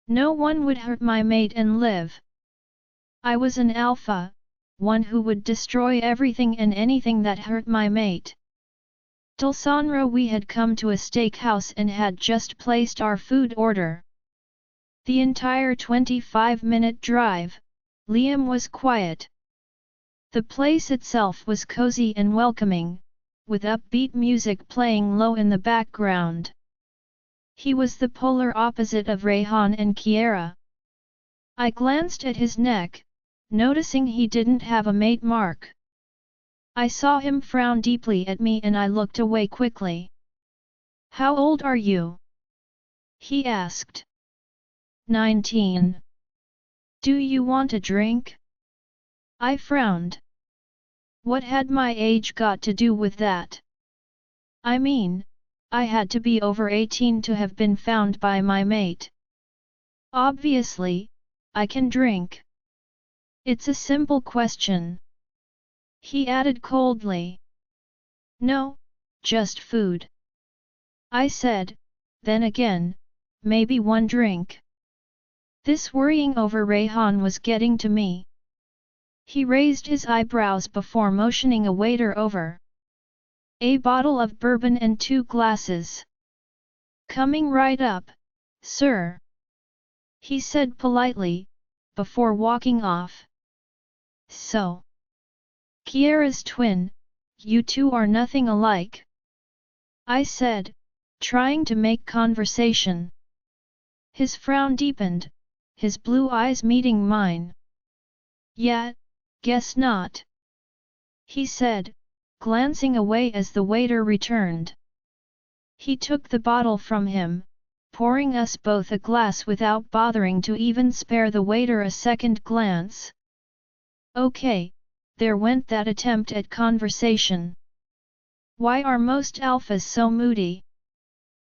No one would hurt my mate and live. I was an alpha, one who would destroy everything and anything that hurt my mate. Dulsanra, we had come to a steakhouse and had just placed our food order. The entire 25-minute drive, Liam was quiet. The place itself was cozy and welcoming, with upbeat music playing low in the background. He was the polar opposite of Rayhan and Kiera. I glanced at his neck, noticing he didn't have a mate mark. I saw him frown deeply at me and I looked away quickly. "How old are you?" he asked. 19. "Do you want a drink?" I frowned. What had my age got to do with that? I mean, I had to be over 18 to have been found by my mate. Obviously, I can drink. It's a simple question. He added coldly. "No, just food." I said, then again, maybe one drink. This worrying over Rayhan was getting to me. He raised his eyebrows before motioning a waiter over. "A bottle of bourbon and 2 glasses." "Coming right up, sir," he said politely, before walking off. "So, Kiera's twin, you two are nothing alike," I said, trying to make conversation. His frown deepened, his blue eyes meeting mine. "Yeah, guess not," he said, glancing away as the waiter returned. He took the bottle from him, pouring us both a glass without bothering to even spare the waiter a second glance. Okay, there went that attempt at conversation. "Why are most alphas so moody?"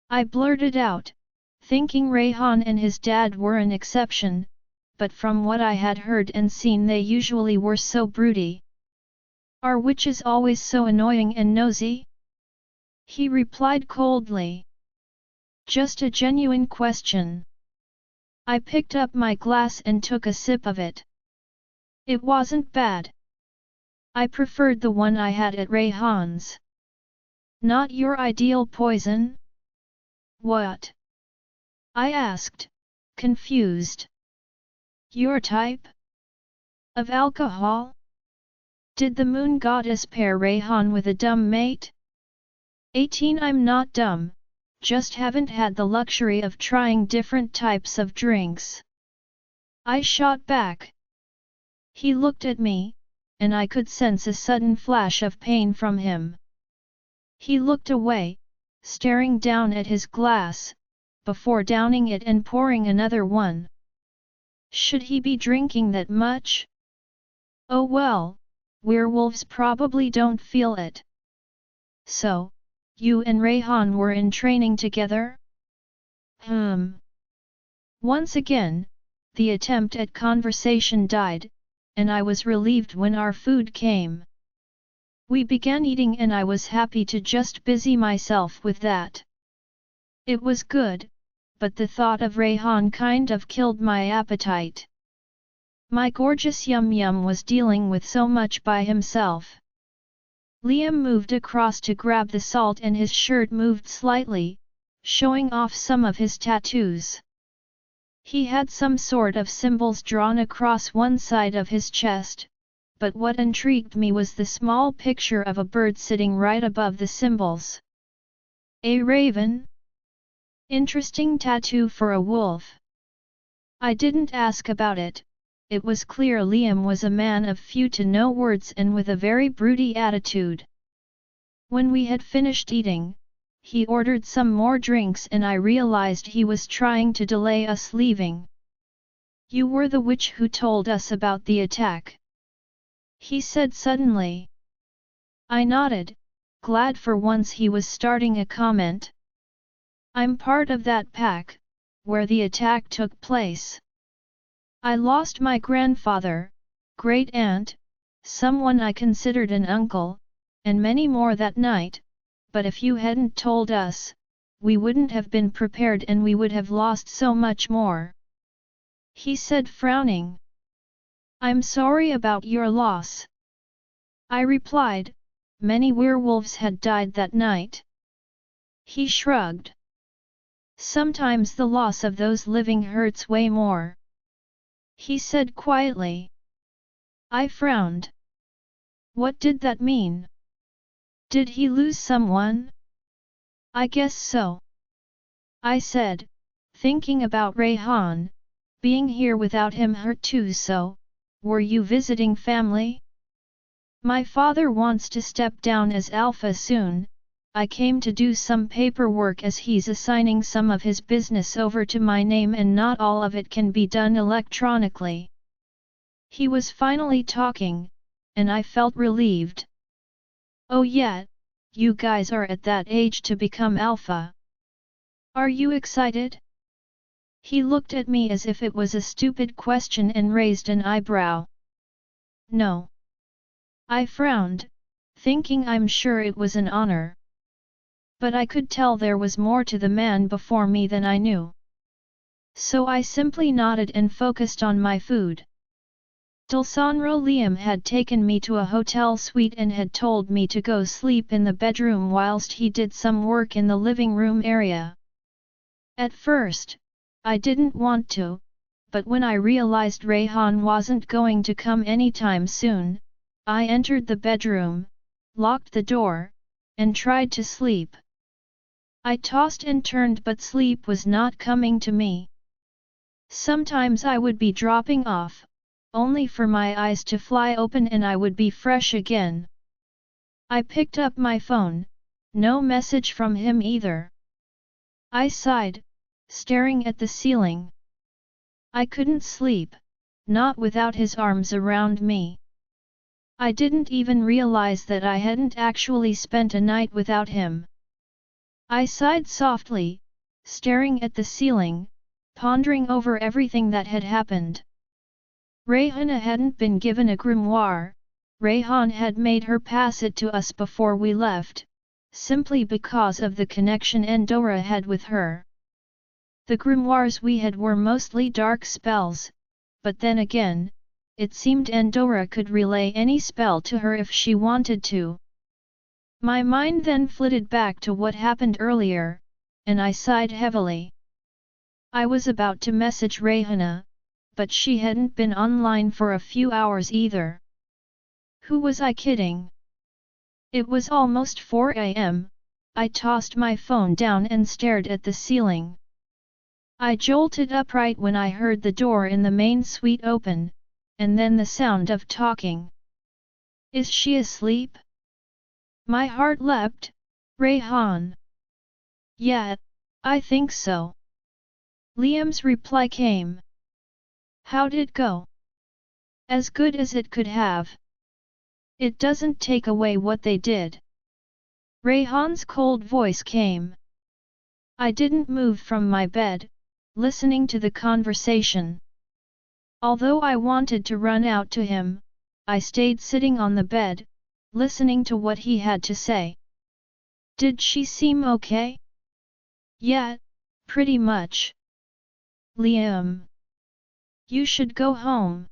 I blurted out, thinking Rayhan and his dad were an exception, but from what I had heard and seen they usually were so broody. "Are witches always so annoying and nosy?" he replied coldly. "Just a genuine question." I picked up my glass and took a sip of it. It wasn't bad. I preferred the one I had at Rayhan's. "Not your ideal poison?" "What?" I asked, confused. "Your type? Of alcohol? Did the moon goddess pair Rayhan with a dumb mate?" 18. I'm not dumb, just haven't had the luxury of trying different types of drinks. I shot back. He looked at me, and I could sense a sudden flash of pain from him. He looked away, staring down at his glass, before downing it and pouring another one. Should he be drinking that much? Oh well, werewolves probably don't feel it. So, you and Rayhan were in training together? Once again, the attempt at conversation died, and I was relieved when our food came. We began eating and I was happy to just busy myself with that. It was good, but the thought of Rayhan kind of killed my appetite. My gorgeous Yum Yum was dealing with so much by himself. Liam moved across to grab the salt and his shirt moved slightly, showing off some of his tattoos. He had some sort of symbols drawn across one side of his chest, but what intrigued me was the small picture of a bird sitting right above the symbols. A raven? Interesting tattoo for a wolf. I didn't ask about it. It was clear Liam was a man of few to no words and with a very broody attitude. When we had finished eating, he ordered some more drinks and I realized he was trying to delay us leaving. You were the witch who told us about the attack, he said suddenly. I nodded, glad for once he was starting a comment. I'm part of that pack, where the attack took place. I lost my grandfather, great-aunt, someone I considered an uncle, and many more that night, but if you hadn't told us, we wouldn't have been prepared and we would have lost so much more. He said frowning. I'm sorry about your loss. I replied, many werewolves had died that night. He shrugged. Sometimes the loss of those living hurts way more, he said quietly. I frowned. What did that mean? Did he lose someone? I guess so, I said, thinking about Rayhan. Being here without him hurt too. So, were you visiting family? My father wants to step down as alpha soon. I came to do some paperwork as he's assigning some of his business over to my name and not all of it can be done electronically. He was finally talking, and I felt relieved. Oh yeah, you guys are at that age to become alpha. Are you excited? He looked at me as if it was a stupid question and raised an eyebrow. No. I frowned, thinking I'm sure it was an honor. But I could tell there was more to the man before me than I knew. So I simply nodded and focused on my food. Dulsanro Liam had taken me to a hotel suite and had told me to go sleep in the bedroom whilst he did some work in the living room area. At first, I didn't want to, but when I realized Rayhan wasn't going to come anytime soon, I entered the bedroom, locked the door, and tried to sleep. I tossed and turned but sleep was not coming to me. Sometimes I would be dropping off, only for my eyes to fly open and I would be fresh again. I picked up my phone, no message from him either. I sighed, staring at the ceiling. I couldn't sleep, not without his arms around me. I didn't even realize that I hadn't actually spent a night without him. I sighed softly, staring at the ceiling, pondering over everything that had happened. Rayhana hadn't been given a grimoire. Rayhan had made her pass it to us before we left, simply because of the connection Endora had with her. The grimoires we had were mostly dark spells, but then again, it seemed Endora could relay any spell to her if she wanted to. My mind then flitted back to what happened earlier, and I sighed heavily. I was about to message Rayhana, but she hadn't been online for a few hours either. Who was I kidding? It was almost 4 a.m., I tossed my phone down and stared at the ceiling. I jolted upright when I heard the door in the main suite open, and then the sound of talking. Is she asleep? My heart leapt. Rayhan. Yeah, I think so. Liam's reply came. How'd it go? As good as it could have. It doesn't take away what they did. Rayhan's cold voice came. I didn't move from my bed, listening to the conversation. Although I wanted to run out to him, I stayed sitting on the bed, listening to what he had to say. Did she seem okay? Yeah, pretty much. Liam. You should go home.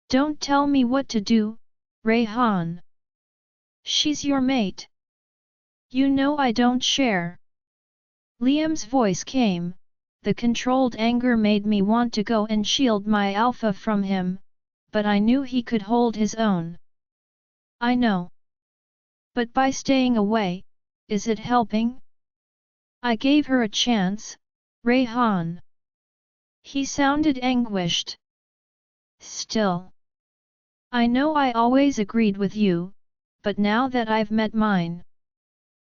Don't tell me what to do, Rayhan. She's your mate. You know I don't share. Liam's voice came. The controlled anger made me want to go and shield my alpha from him, but I knew he could hold his own. I know. But by staying away, is it helping? I gave her a chance, Rayhan. He sounded anguished. Still. I know I always agreed with you, but now that I've met mine,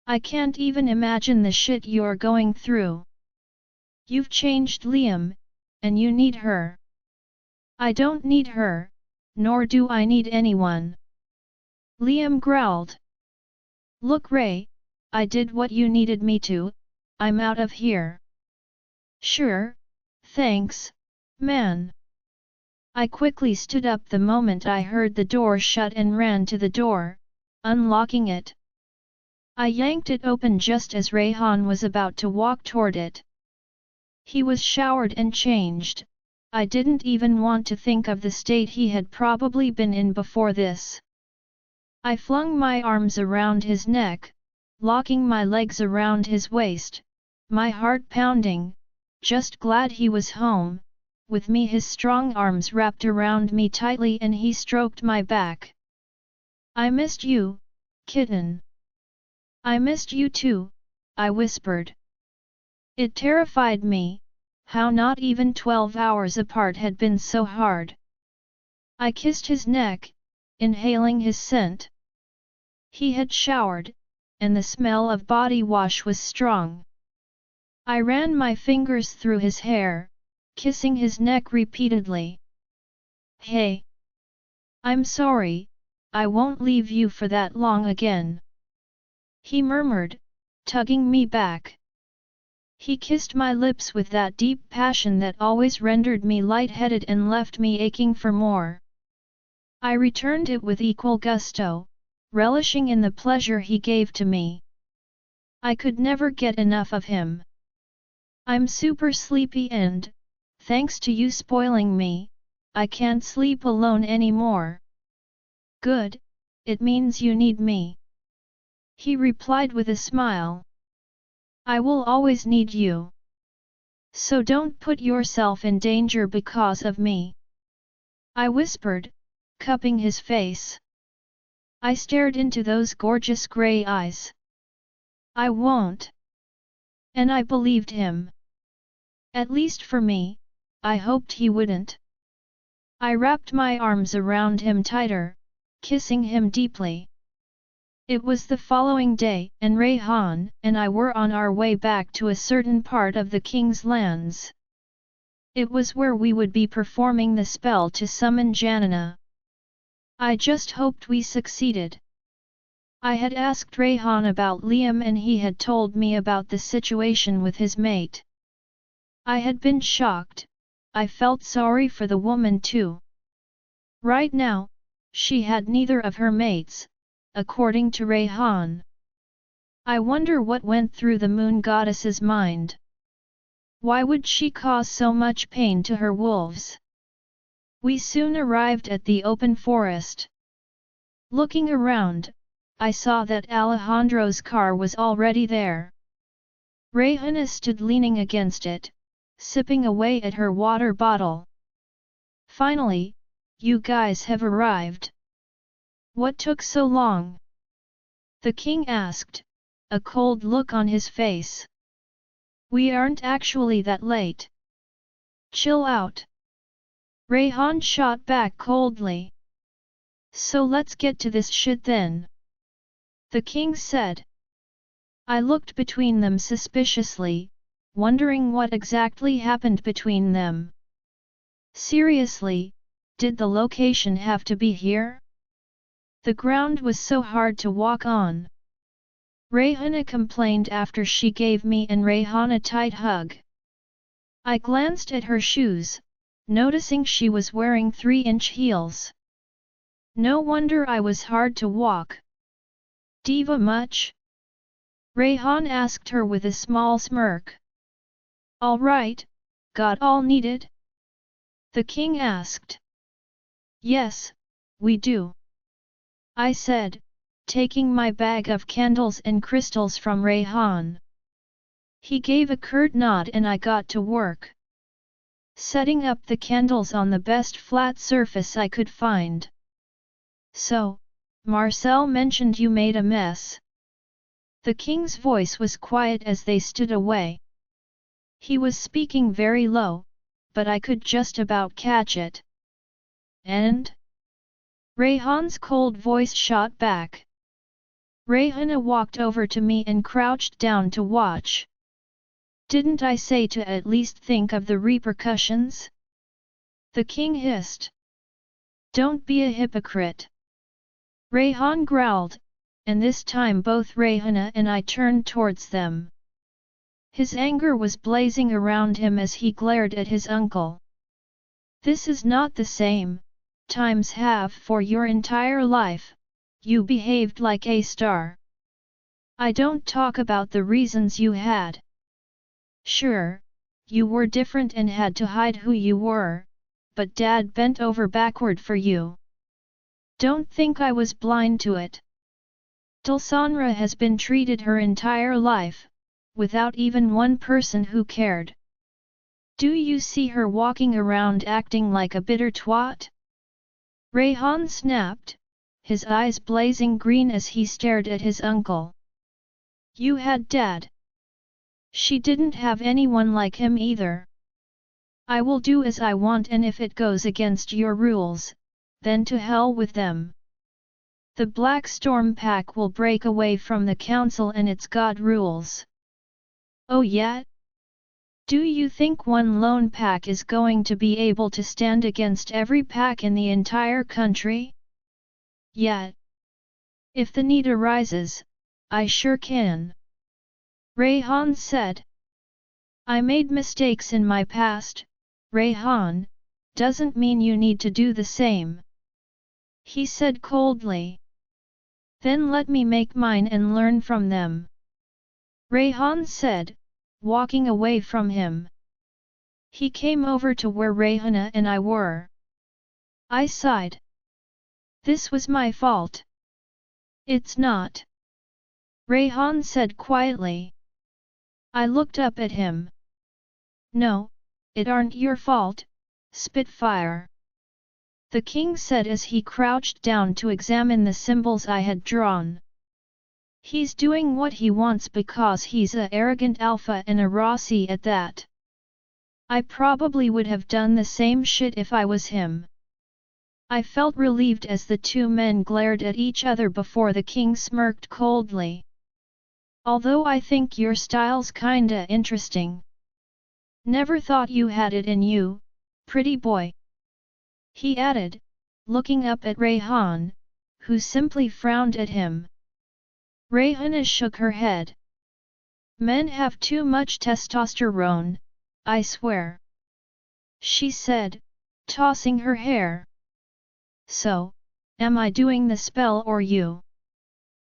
I can't even imagine the shit you're going through. You've changed, Liam, and you need her. I don't need her, nor do I need anyone. Liam growled. Look, Ray, I did what you needed me to, I'm out of here. Sure, thanks, man. I quickly stood up the moment I heard the door shut and ran to the door, unlocking it. I yanked it open just as Rayhan was about to walk toward it. He was showered and changed. I didn't even want to think of the state he had probably been in before this. I flung my arms around his neck, locking my legs around his waist, my heart pounding, just glad he was home, with me. His strong arms wrapped around me tightly and he stroked my back. I missed you, kitten. I missed you too, I whispered. It terrified me, how not even 12 hours apart had been so hard. I kissed his neck, inhaling his scent. He had showered, and the smell of body wash was strong. I ran my fingers through his hair, kissing his neck repeatedly. Hey! I'm sorry, I won't leave you for that long again. He murmured, tugging me back. He kissed my lips with that deep passion that always rendered me lightheaded and left me aching for more. I returned it with equal gusto, relishing in the pleasure he gave to me. I could never get enough of him. I'm super sleepy and, thanks to you spoiling me, I can't sleep alone anymore. Good, it means you need me. He replied with a smile. I will always need you. So don't put yourself in danger because of me. I whispered, cupping his face. I stared into those gorgeous grey eyes. I won't. And I believed him. At least for me, I hoped he wouldn't. I wrapped my arms around him tighter, kissing him deeply. It was the following day, and Rayhan and I were on our way back to a certain part of the King's lands. It was where we would be performing the spell to summon Janina. I just hoped we succeeded. I had asked Rayhan about Liam and he had told me about the situation with his mate. I had been shocked. I felt sorry for the woman too. Right now, she had neither of her mates, according to Rayhan. I wonder what went through the moon goddess's mind. Why would she cause so much pain to her wolves? We soon arrived at the open forest. Looking around, I saw that Alejandro's car was already there. Rayhan stood leaning against it, sipping away at her water bottle. Finally, you guys have arrived. What took so long? The king asked, a cold look on his face. We aren't actually that late. Chill out. Rayhan shot back coldly. So let's get to this shit then. The king said. I looked between them suspiciously, wondering what exactly happened between them. Seriously, did the location have to be here? The ground was so hard to walk on. Rayhana complained after she gave me and Rayhan a tight hug. I glanced at her shoes, noticing she was wearing 3-inch heels. No wonder I was hard to walk. Diva much? Rayhan asked her with a small smirk. All right, got all needed? The king asked. Yes, we do. I said, taking my bag of candles and crystals from Rayhan. He gave a curt nod and I got to work. Setting up the candles on the best flat surface I could find. So, Marcel mentioned you made a mess. The king's voice was quiet as they stood away. He was speaking very low, but I could just about catch it. And? Rayhan's cold voice shot back. Rayhana walked over to me and crouched down to watch. Didn't I say to at least think of the repercussions? The king hissed. Don't be a hypocrite. Rayhan growled, and this time both Rayhana and I turned towards them. His anger was blazing around him as he glared at his uncle. This is not the same, times have for your entire life, you behaved like a star. I don't talk about the reasons you had. Sure, you were different and had to hide who you were, but Dad bent over backward for you. Don't think I was blind to it. Dulsanra has been treated her entire life, without even one person who cared. Do you see her walking around acting like a bitter twat? Rayhan snapped, his eyes blazing green as he stared at his uncle. You had Dad. She didn't have anyone like him either. I will do as I want, and if it goes against your rules, then to hell with them. The Black Storm Pack will break away from the council and its god rules. Oh yeah? Do you think one lone pack is going to be able to stand against every pack in the entire country? Yeah. If the need arises, I sure can. Rayhan said. I made mistakes in my past, Rayhan, doesn't mean you need to do the same. He said coldly. Then let me make mine and learn from them. Rayhan said, walking away from him. He came over to where Rayhana and I were. I sighed. This was my fault. It's not. Rayhan said quietly. I looked up at him. No, it aren't your fault, Spitfire. The king said as he crouched down to examine the symbols I had drawn. He's doing what he wants because he's a arrogant alpha and a Rossi at that. I probably would have done the same shit if I was him. I felt relieved as the two men glared at each other before the king smirked coldly. Although I think your style's kinda interesting. Never thought you had it in you, pretty boy. He added, looking up at Rayhan, who simply frowned at him. Rayhana shook her head. Men have too much testosterone, I swear. She said, tossing her hair. So, am I doing the spell or you?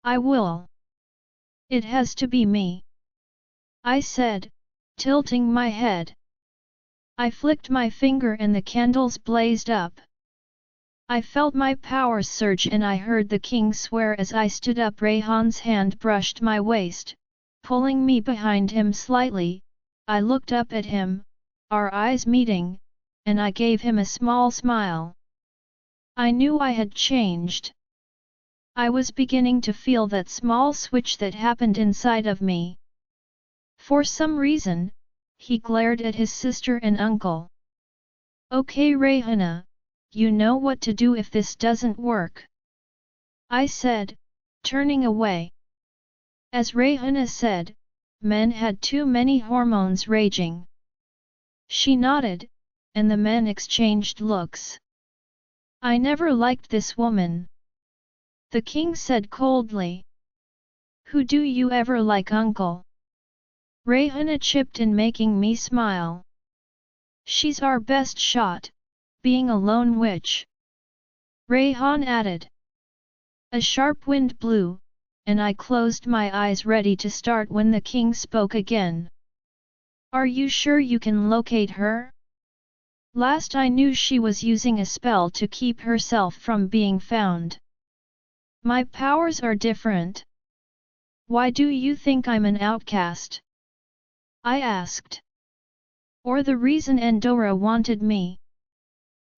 I will. It has to be me. I said, tilting my head. I flicked my finger and the candles blazed up. I felt my powers surge and I heard the king swear as I stood up. Rayhan's hand brushed my waist, pulling me behind him slightly. I looked up at him, our eyes meeting, and I gave him a small smile. I knew I had changed. I was beginning to feel that small switch that happened inside of me. For some reason, he glared at his sister and uncle. Okay Rayhana, you know what to do if this doesn't work," I said, turning away. As Rayhana said, men had too many hormones raging. She nodded, and the men exchanged looks. "I never liked this woman," the king said coldly. "Who do you ever like, uncle?" Rayhana chipped in, making me smile. "She's our best shot, being a lone witch," Rayhan added. A sharp wind blew, and I closed my eyes ready to start when the king spoke again. "Are you sure you can locate her? Last I knew she was using a spell to keep herself from being found." "My powers are different. Why do you think I'm an outcast?" I asked. "Or the reason Endora wanted me?"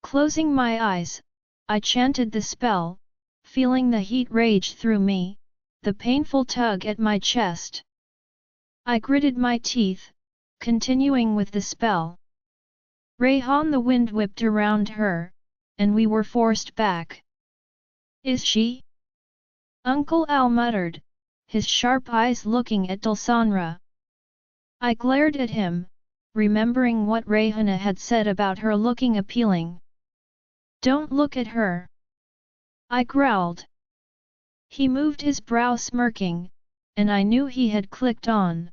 Closing my eyes, I chanted the spell, feeling the heat rage through me, the painful tug at my chest. I gritted my teeth, continuing with the spell. Rayhan, the wind whipped around her, and we were forced back. "Is she?" Uncle Al muttered, his sharp eyes looking at Dulsanra. I glared at him, remembering what Rayhana had said about her looking appealing. "Don't look at her," I growled. He moved his brow, smirking, and I knew he had clicked on.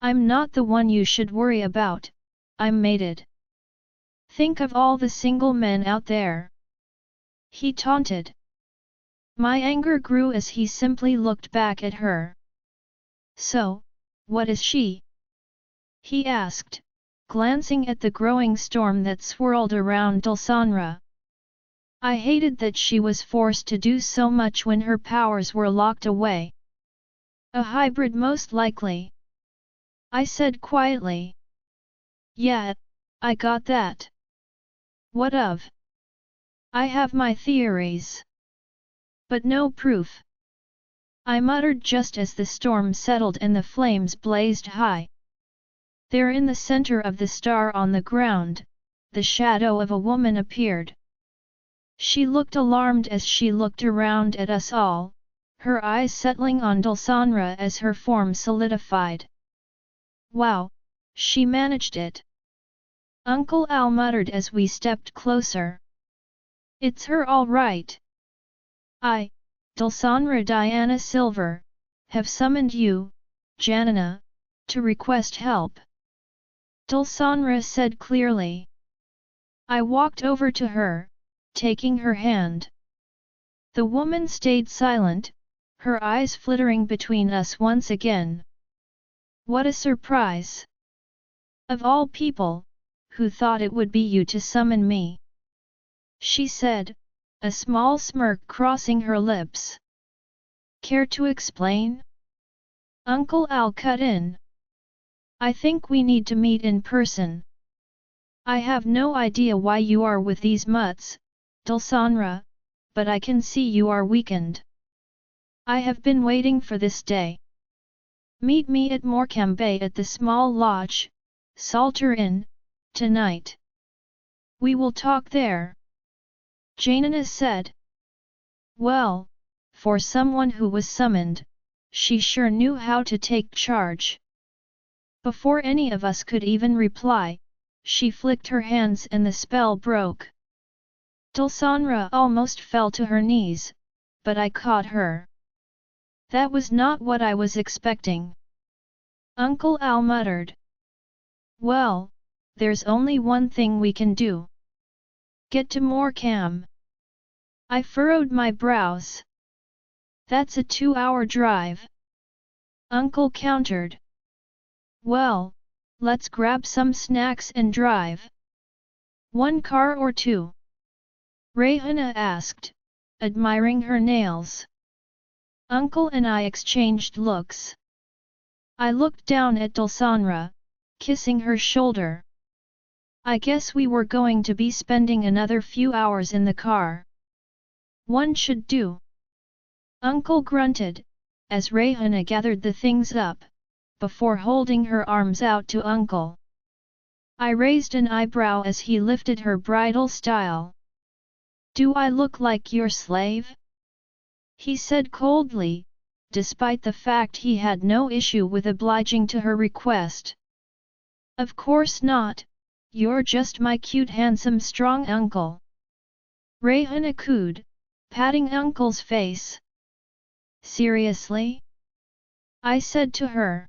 "I'm not the one you should worry about, I'm mated. Think of all the single men out there," he taunted. My anger grew as he simply looked back at her. "So, what is she?" he asked, glancing at the growing storm that swirled around Dulsanra. I hated that she was forced to do so much when her powers were locked away. "A hybrid most likely," I said quietly. "Yeah, I got that." "What of?" "I have my theories. But no proof," I muttered just as the storm settled and the flames blazed high. There in the center of the star on the ground, the shadow of a woman appeared. She looked alarmed as she looked around at us all, her eyes settling on Dulsanra as her form solidified. "Wow, she managed it," Uncle Al muttered as we stepped closer. "It's her all right. I, Dulsanra Diana Silver, have summoned you, Janina, to request help," Dulsanra said clearly. I walked over to her, taking her hand. The woman stayed silent, her eyes flittering between us once again. "What a surprise! Of all people, who thought it would be you to summon me?" she said, a small smirk crossing her lips. "Care to explain?" Uncle Al cut in. "I think we need to meet in person. I have no idea why you are with these mutts, Dulsanra, but I can see you are weakened. I have been waiting for this day. Meet me at Morecambe Bay at the small lodge, Salter Inn, tonight. We will talk there," Janina said. Well, for someone who was summoned, she sure knew how to take charge. Before any of us could even reply, she flicked her hands and the spell broke. Dulsanra almost fell to her knees, but I caught her. "That was not what I was expecting," Uncle Al muttered. "Well, there's only one thing we can do. Get to Morecambe." I furrowed my brows. "That's a 2-hour drive," Uncle countered. "Well, let's grab some snacks and drive." "One car or two?" Rayhana asked, admiring her nails. Uncle and I exchanged looks. I looked down at Dulsanra, kissing her shoulder. "I guess we were going to be spending another few hours in the car. One should do." Uncle grunted, as Rayhana gathered the things up, before holding her arms out to Uncle. I raised an eyebrow as he lifted her bridal style. Do I look like your slave? He said coldly, despite the fact he had no issue with obliging to her request. Of course not, you're just my cute handsome strong uncle. Rayhana cooed, patting uncle's face. Seriously? I said to her.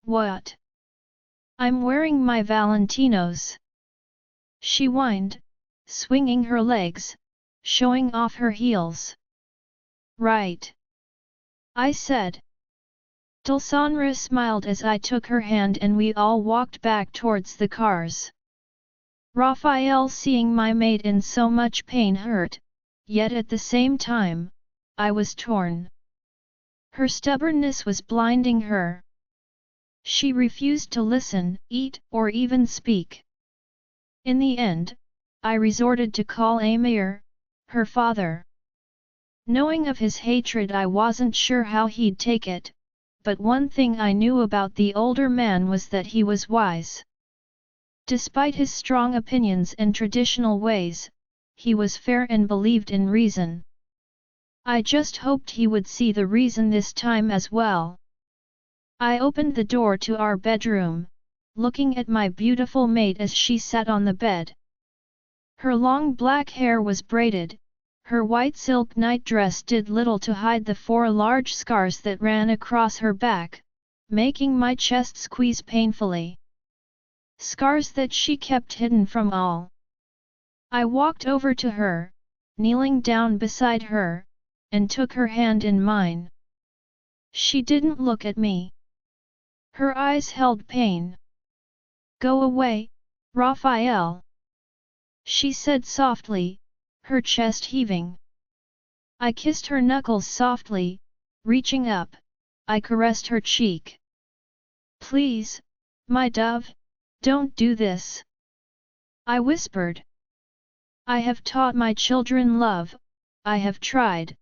What? I'm wearing my Valentinos. She whined, swinging her legs, showing off her heels. Right. I said. Dulsanra smiled as I took her hand and we all walked back towards the cars. Raphael, seeing my mate in so much pain, hurt, yet at the same time, I was torn. Her stubbornness was blinding her. She refused to listen, eat, or even speak. In the end, I resorted to call Amir, her father. Knowing of his hatred, I wasn't sure how he'd take it, but one thing I knew about the older man was that he was wise. Despite his strong opinions and traditional ways, he was fair and believed in reason. I just hoped he would see the reason this time as well. I opened the door to our bedroom, looking at my beautiful mate as she sat on the bed. Her long black hair was braided, her white silk nightdress did little to hide the 4 large scars that ran across her back, making my chest squeeze painfully. Scars that she kept hidden from all. I walked over to her, kneeling down beside her, and took her hand in mine. She didn't look at me. Her eyes held pain. Go away, Raphael. She said softly, her chest heaving. I kissed her knuckles softly, reaching up, I caressed her cheek. Please, my dove, don't do this. I whispered. I have taught my children love, I have tried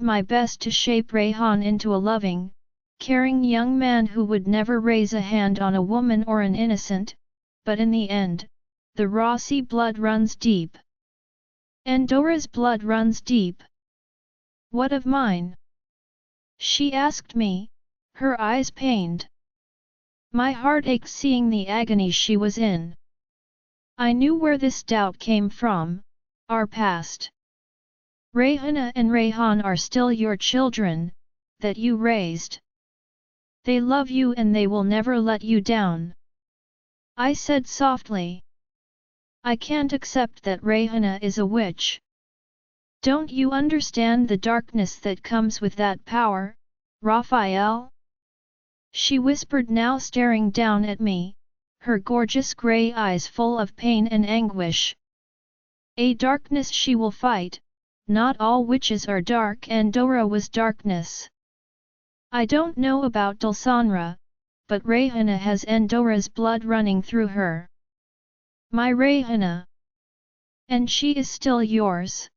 my best to shape Rayhan into a loving, caring young man who would never raise a hand on a woman or an innocent, but in the end, the Rossi blood runs deep. Andora's blood runs deep. What of mine? She asked me, her eyes pained. My heart ached seeing the agony she was in. I knew where this doubt came from, our past. Rayhana and Rayhan are still your children, that you raised. They love you and they will never let you down. I said softly. I can't accept that Rayhana is a witch. Don't you understand the darkness that comes with that power, Raphael? She whispered, now staring down at me, her gorgeous grey eyes full of pain and anguish. A darkness she will fight. Not all witches are dark, and Dora was darkness. I don't know about Dulsanra, but Rayhana has Andora's blood running through her. My Rayhana. And she is still yours.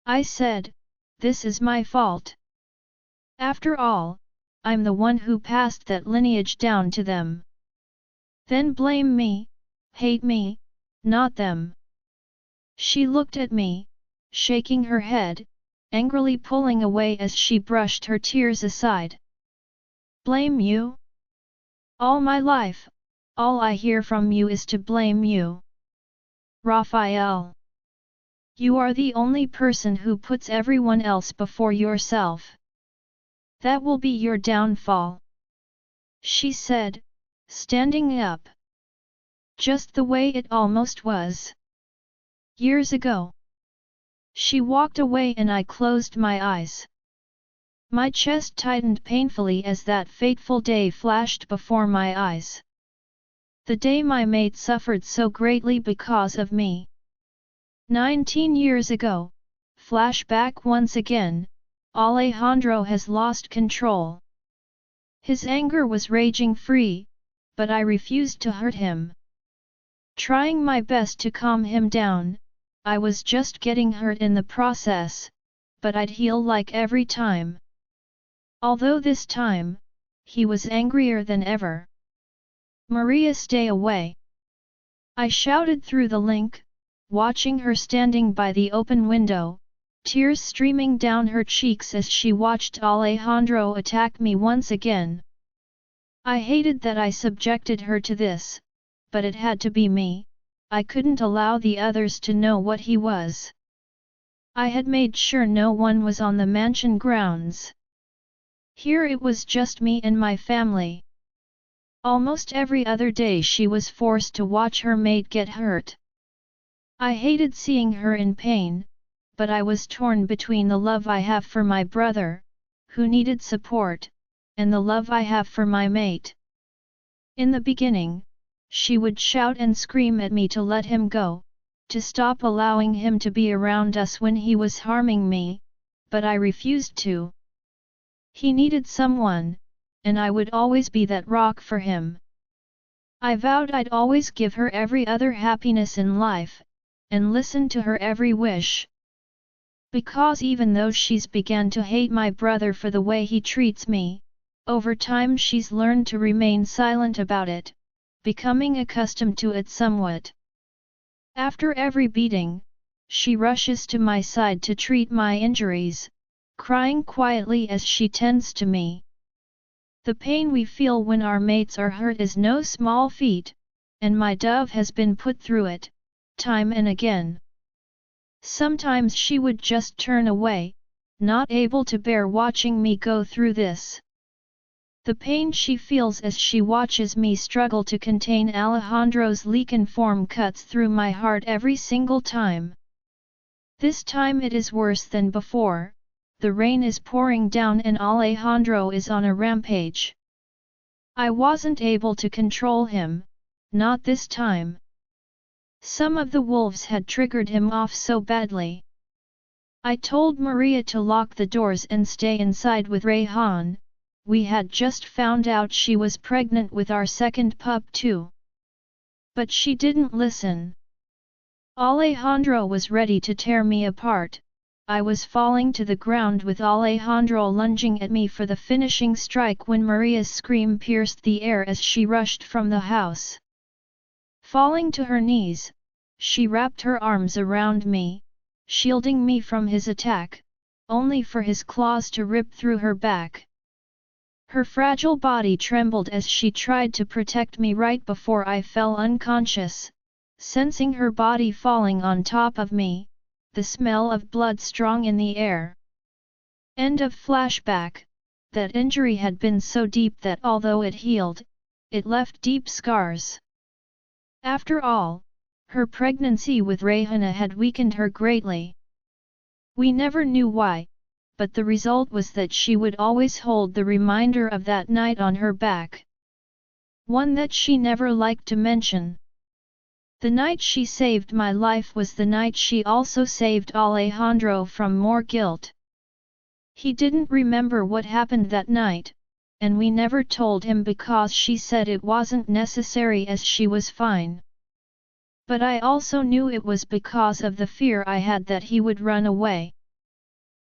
I said, this is my fault. After all, I'm the one who passed that lineage down to them. Then blame me, hate me, not them. She looked at me, shaking her head, angrily pulling away as she brushed her tears aside. Blame you? All my life, all I hear from you is to blame you. Raphael. You are the only person who puts everyone else before yourself. That will be your downfall. She said, standing up. Just the way it almost was. Years ago. She walked away and I closed my eyes. My chest tightened painfully as that fateful day flashed before my eyes. The day my mate suffered so greatly because of me. 19 years ago, flashback once again, Alejandro has lost control. His anger was raging free, but I refused to hurt him. Trying my best to calm him down, I was just getting hurt in the process, but I'd heal like every time. Although this time, he was angrier than ever. Maria, stay away! I shouted through the link, watching her standing by the open window, tears streaming down her cheeks as she watched Alejandro attack me once again. I hated that I subjected her to this, but it had to be me. I couldn't allow the others to know what he was. I had made sure no one was on the mansion grounds. Here it was just me and my family. Almost every other day she was forced to watch her mate get hurt. I hated seeing her in pain, but I was torn between the love I have for my brother, who needed support, and the love I have for my mate. In the beginning, she would shout and scream at me to let him go, to stop allowing him to be around us when he was harming me, but I refused to. He needed someone, and I would always be that rock for him. I vowed I'd always give her every other happiness in life, and listen to her every wish. Because even though she's began to hate my brother for the way he treats me, over time she's learned to remain silent about it, becoming accustomed to it somewhat. After every beating, she rushes to my side to treat my injuries, crying quietly as she tends to me. The pain we feel when our mates are hurt is no small feat, and my dove has been put through it, time and again. Sometimes she would just turn away, not able to bear watching me go through this. The pain she feels as she watches me struggle to contain Alejandro's lichen form cuts through my heart every single time. This time it is worse than before. The rain is pouring down and Alejandro is on a rampage. I wasn't able to control him, not this time. Some of the wolves had triggered him off so badly. I told Maria to lock the doors and stay inside with Rayhan. We had just found out she was pregnant with our second pup too. But she didn't listen. Alejandro was ready to tear me apart. I was falling to the ground with Alejandro lunging at me for the finishing strike when Maria's scream pierced the air as she rushed from the house. Falling to her knees, she wrapped her arms around me, shielding me from his attack, only for his claws to rip through her back. Her fragile body trembled as she tried to protect me right before I fell unconscious, sensing her body falling on top of me, the smell of blood strong in the air. End of flashback. That injury had been so deep that although it healed, it left deep scars. After all, her pregnancy with Rayhana had weakened her greatly. We never knew why, but the result was that she would always hold the reminder of that night on her back. One that she never liked to mention. The night she saved my life was the night she also saved Alejandro from more guilt. He didn't remember what happened that night, and we never told him because she said it wasn't necessary as she was fine. But I also knew it was because of the fear I had that he would run away.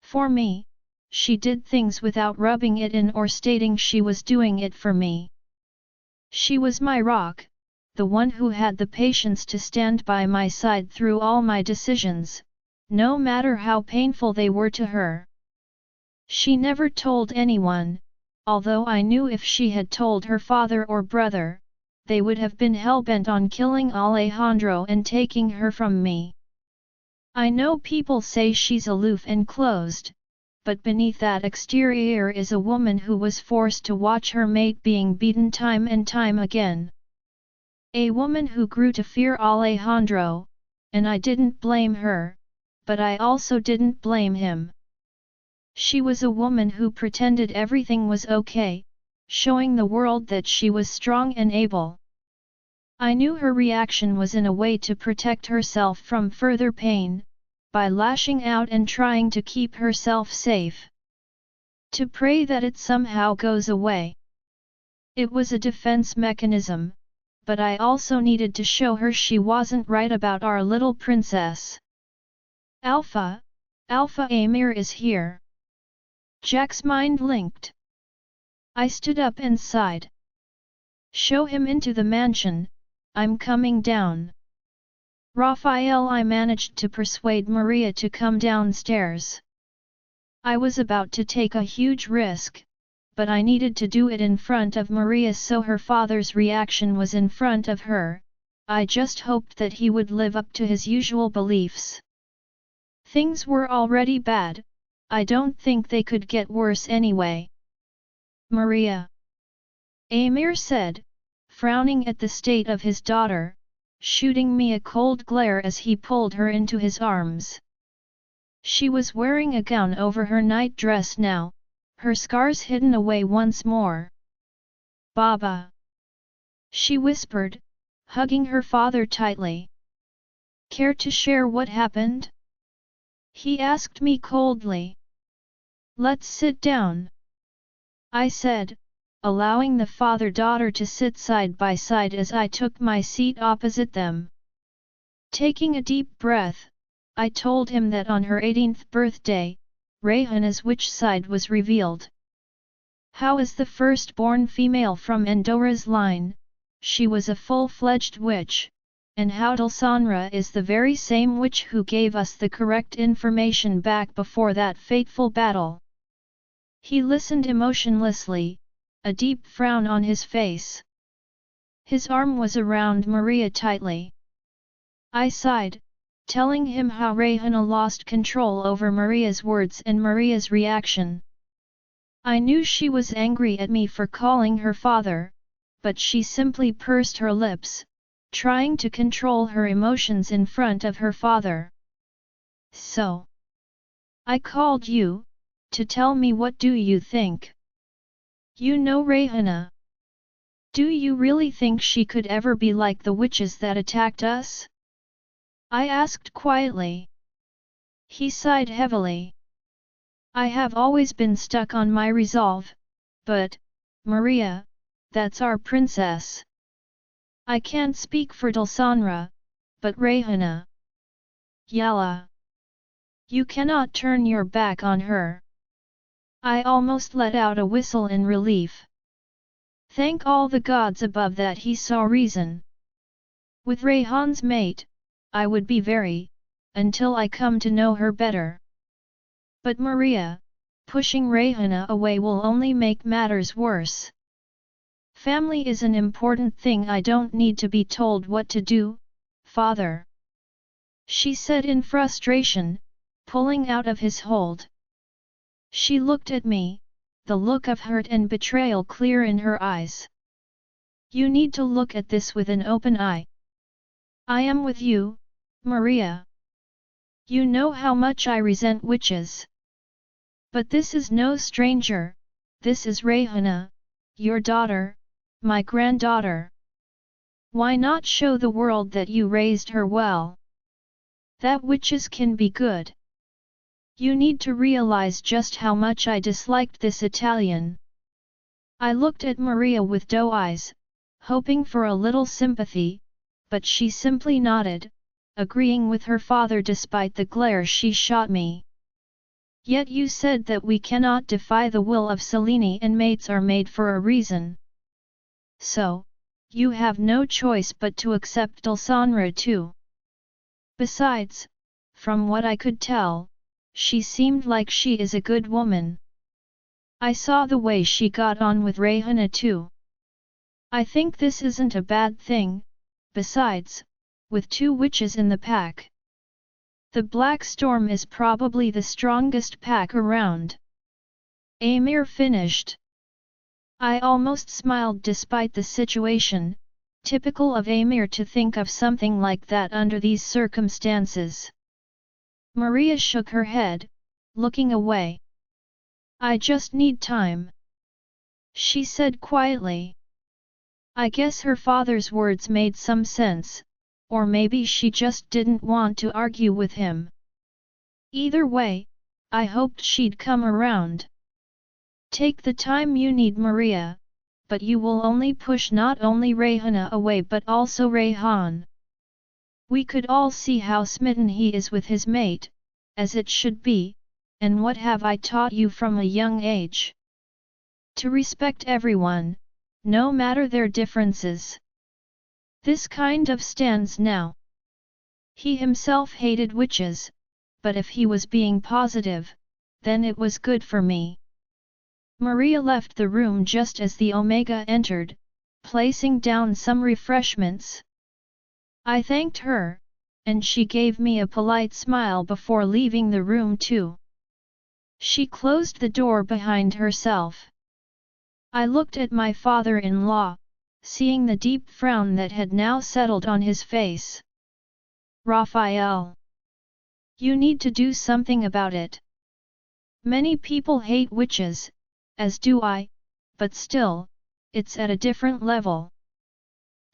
For me, she did things without rubbing it in or stating she was doing it for me. She was my rock, the one who had the patience to stand by my side through all my decisions, no matter how painful they were to her. She never told anyone, although I knew if she had told her father or brother, they would have been hell-bent on killing Alejandro and taking her from me. I know people say she's aloof and closed, but beneath that exterior is a woman who was forced to watch her mate being beaten time and time again. A woman who grew to fear Alejandro, and I didn't blame her, but I also didn't blame him. She was a woman who pretended everything was okay, showing the world that she was strong and able. I knew her reaction was in a way to protect herself from further pain, by lashing out and trying to keep herself safe. To pray that it somehow goes away. It was a defense mechanism, but I also needed to show her she wasn't right about our little princess. Alpha Amir is here. Jack's mind linked. I stood up and sighed. Show him into the mansion, I'm coming down. Raphael, I managed to persuade Maria to come downstairs. I was about to take a huge risk, but I needed to do it in front of Maria, so her father's reaction was in front of her. I just hoped that he would live up to his usual beliefs. Things were already bad, I don't think they could get worse anyway. Maria, Amir said, frowning at the state of his daughter, shooting me a cold glare as he pulled her into his arms. She was wearing a gown over her night dress now, her scars hidden away once more. Baba! She whispered, hugging her father tightly. Care to share what happened? He asked me coldly. Let's sit down, I said, allowing the father-daughter to sit side by side as I took my seat opposite them. Taking a deep breath, I told him that on her 18th birthday, Rayhana's witch side was revealed. How as the firstborn female from Endora's line, she was a full-fledged witch, and how Dulsanra is the very same witch who gave us the correct information back before that fateful battle. He listened emotionlessly, a deep frown on his face. His arm was around Maria tightly. I sighed, telling him how Rayhana lost control over Maria's words and Maria's reaction. I knew she was angry at me for calling her father, but she simply pursed her lips, trying to control her emotions in front of her father. So, I called you, to tell me what do you think? You know Rayhana. Do you really think she could ever be like the witches that attacked us? I asked quietly. He sighed heavily. I have always been stuck on my resolve, but, Maria, that's our princess. I can't speak for Dulsanra, but Rayhana. Yalla! You cannot turn your back on her. I almost let out a whistle in relief. Thank all the gods above that he saw reason. With Rayhan's mate, I would be very, until I come to know her better. But Maria, pushing Rayhana away will only make matters worse. Family is an important thing, I don't need to be told what to do, father. She said in frustration, pulling out of his hold. She looked at me, the look of hurt and betrayal clear in her eyes. You need to look at this with an open eye. I am with you, Maria. You know how much I resent witches. But this is no stranger, this is Rayhana, your daughter, my granddaughter. Why not show the world that you raised her well? That witches can be good. You need to realize just how much I disliked this Italian. I looked at Maria with doe eyes, hoping for a little sympathy, but she simply nodded, agreeing with her father despite the glare she shot me. Yet you said that we cannot defy the will of Selene and mates are made for a reason. So, you have no choice but to accept Dulsanra too. Besides, from what I could tell, she seemed like she is a good woman. I saw the way she got on with Rayhana too. I think this isn't a bad thing, besides, with two witches in the pack. The Black Storm is probably the strongest pack around. Amir finished. I almost smiled despite the situation, typical of Amir to think of something like that under these circumstances. Maria shook her head, looking away. I just need time, she said quietly. I guess her father's words made some sense, or maybe she just didn't want to argue with him. Either way, I hoped she'd come around. Take the time you need, Maria, but you will only push not only Rayhana away but also Rayhan. We could all see how smitten he is with his mate, as it should be, and what have I taught you from a young age? To respect everyone, no matter their differences. This kind of stands now. He himself hated witches, but if he was being positive, then it was good for me. Maria left the room just as the Omega entered, placing down some refreshments. I thanked her, and she gave me a polite smile before leaving the room too. She closed the door behind herself. I looked at my father-in-law, seeing the deep frown that had now settled on his face. Raphael, you need to do something about it. Many people hate witches, as do I, but still, it's at a different level.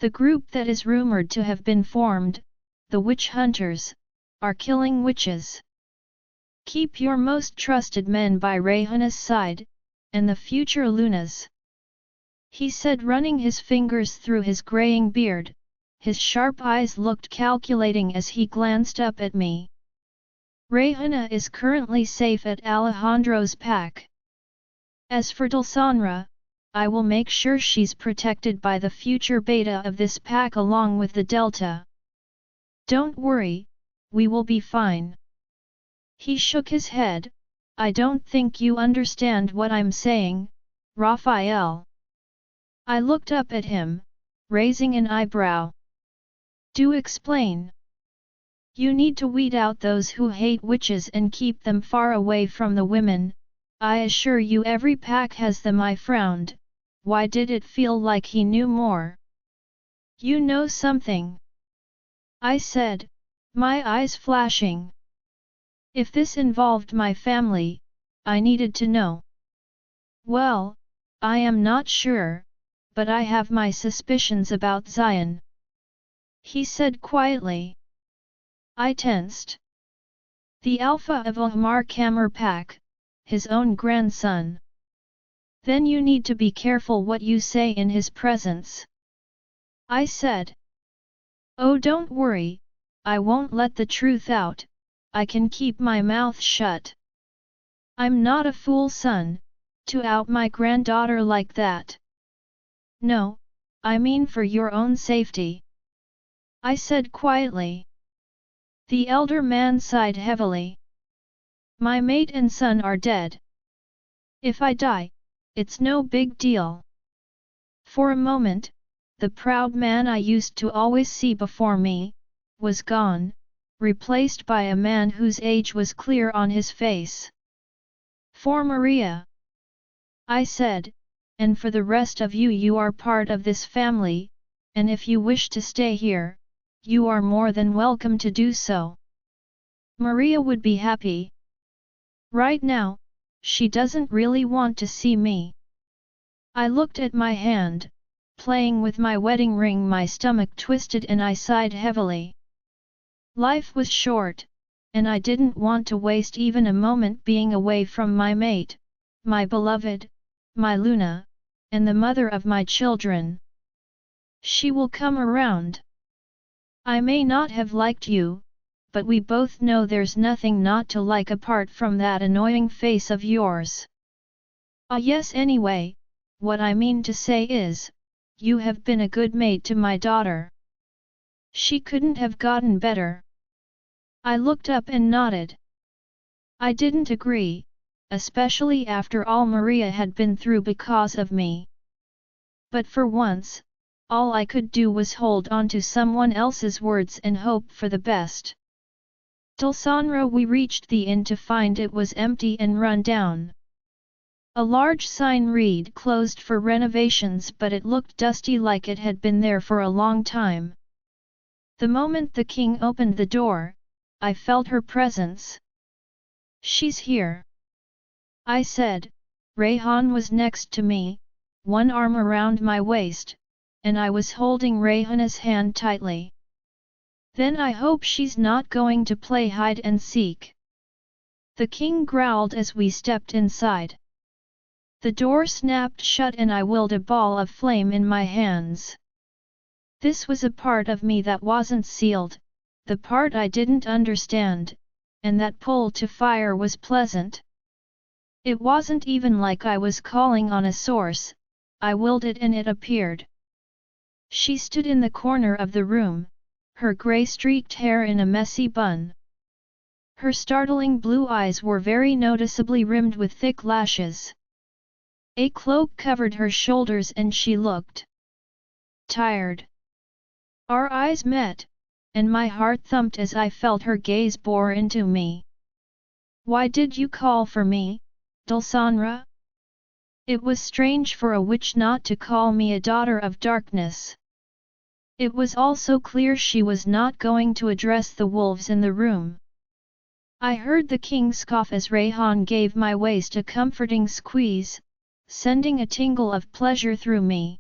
The group that is rumored to have been formed, the witch hunters, are killing witches. Keep your most trusted men by Rayhana's side, and the future Luna's. He said, running his fingers through his graying beard. His sharp eyes looked calculating as he glanced up at me. Rayhana is currently safe at Alejandro's pack. As for Dulsanra, I will make sure she's protected by the future beta of this pack along with the Delta. Don't worry, we will be fine. He shook his head. I don't think you understand what I'm saying, Raphael. I looked up at him, raising an eyebrow. Do explain. You need to weed out those who hate witches and keep them far away from the women. I assure you every pack has them. I frowned. Why did it feel like he knew more? You know something? I said, my eyes flashing. If this involved my family, I needed to know. Well, I am not sure, but I have my suspicions about Zion. He said quietly. I tensed. The alpha of Ahmar Kamar pack, his own grandson. Then you need to be careful what you say in his presence. I said. Oh, don't worry, I won't let the truth out, I can keep my mouth shut. I'm not a fool, son, to out my granddaughter like that. No, I mean for your own safety. I said quietly. The elder man sighed heavily. My mate and son are dead. If I die, it's no big deal. For a moment, the proud man I used to always see before me, was gone, replaced by a man whose age was clear on his face. For Maria, I said, and for the rest of you, you are part of this family, and if you wish to stay here, you are more than welcome to do so. Maria would be happy. Right now, she doesn't really want to see me. I looked at my hand, playing with my wedding ring. My stomach twisted and I sighed heavily. Life was short, and I didn't want to waste even a moment being away from my mate, my beloved, my Luna, and the mother of my children. She will come around. I may not have liked you, but we both know there's nothing not to like apart from that annoying face of yours. Ah yes, anyway, what I mean to say is, you have been a good mate to my daughter. She couldn't have gotten better. I looked up and nodded. I didn't agree, especially after all Maria had been through because of me. But for once, all I could do was hold on to someone else's words and hope for the best. Dulsanra, we reached the inn to find it was empty and run down. A large sign read closed for renovations, but it looked dusty like it had been there for a long time. The moment the king opened the door, I felt her presence. She's here, I said. Rayhan was next to me, one arm around my waist, and I was holding Rayhana's hand tightly. Then I hope she's not going to play hide and seek. The king growled as we stepped inside. The door snapped shut and I willed a ball of flame in my hands. This was a part of me that wasn't sealed, the part I didn't understand, and that pull to fire was pleasant. It wasn't even like I was calling on a source, I willed it and it appeared. She stood in the corner of the room, her grey-streaked hair in a messy bun. Her startling blue eyes were very noticeably rimmed with thick lashes. A cloak covered her shoulders and she looked tired. Our eyes met, and my heart thumped as I felt her gaze bore into me. "Why did you call for me, Dulsanra?" It was strange for a witch not to call me a daughter of darkness. It was also clear she was not going to address the wolves in the room. I heard the king scoff as Rayhan gave my waist a comforting squeeze, sending a tingle of pleasure through me.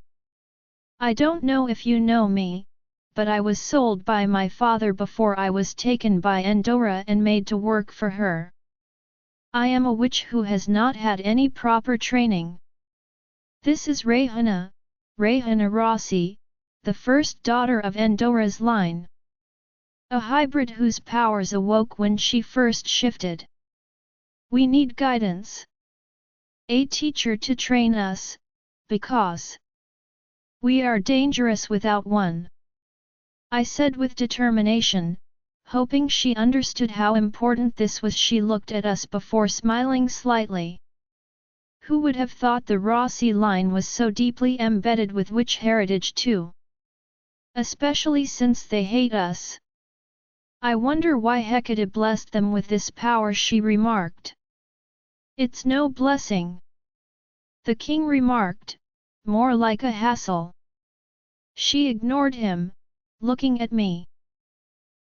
"I don't know if you know me, but I was sold by my father before I was taken by Endora and made to work for her. I am a witch who has not had any proper training. This is Rayhana, Rayhana Rossi, the first daughter of Endora's line. A hybrid whose powers awoke when she first shifted. We need guidance. A teacher to train us, because we are dangerous without one," I said with determination, hoping she understood how important this was. She looked at us before smiling slightly. Who would have thought the Rossi line was so deeply embedded with witch heritage too? Especially since they hate us. "I wonder why Hecate blessed them with this power," she remarked. "It's no blessing," the king remarked, more like a hassle. She ignored him, looking at me.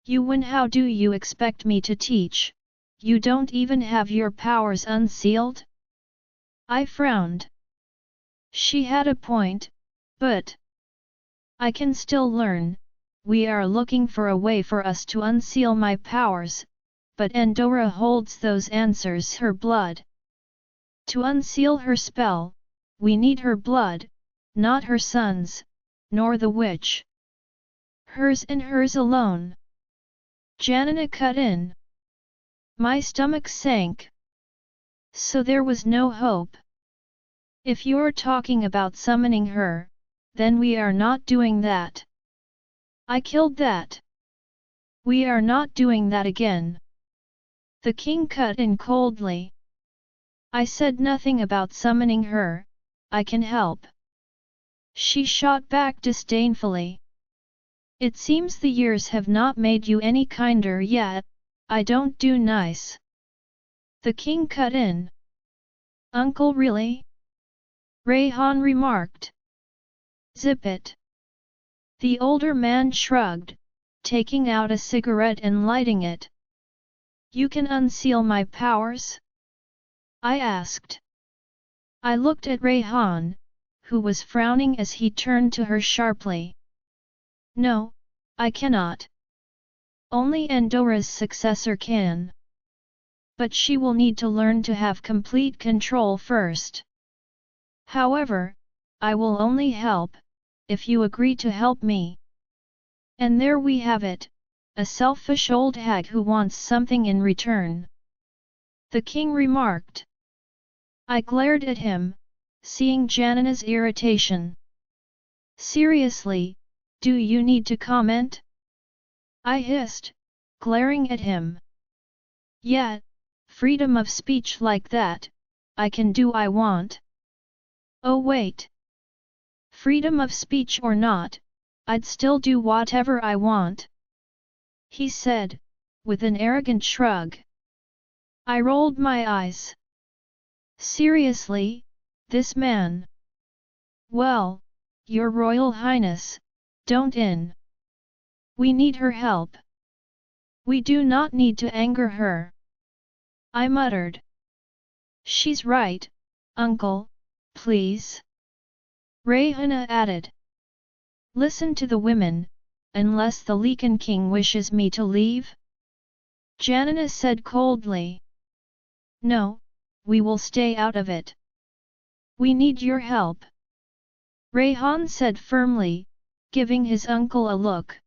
"Yuan, how do you expect me to teach? You don't even have your powers unsealed?" I frowned. She had a point, but I can still learn. We are looking for a way for us to unseal my powers, but Endora holds those answers. Her blood. To unseal her spell, we need her blood, not her son's, nor the witch. Hers and hers alone. Janina cut in. My stomach sank. So there was no hope. If you're talking about summoning her, then we are not doing that. I killed that. We are not doing that again. The king cut in coldly. I said nothing about summoning her. I can help. She shot back disdainfully. It seems the years have not made you any kinder yet. I don't do nice. The king cut in. Uncle, really? Rayhan remarked. Zip it. The older man shrugged, taking out a cigarette and lighting it. You can unseal my powers? I asked. I looked at Rayhan, who was frowning as he turned to her sharply. No, I cannot. Only Endora's successor can. But she will need to learn to have complete control first. However, I will only help if you agree to help me. And there we have it, a selfish old hag who wants something in return. The king remarked. I glared at him, seeing Janina's irritation. Seriously, do you need to comment? I hissed, glaring at him. Yet, freedom of speech like that, I can do I want. Oh wait. Freedom of speech or not, I'd still do whatever I want, he said, with an arrogant shrug. I rolled my eyes. Seriously, this man? Well, Your Royal Highness, don't in. We need her help. We do not need to anger her. I muttered. She's right, uncle, please. Rayhana added. Listen to the women, unless the Leaken King wishes me to leave? Janina said coldly. No, we will stay out of it. We need your help. Rayhan said firmly, giving his uncle a look.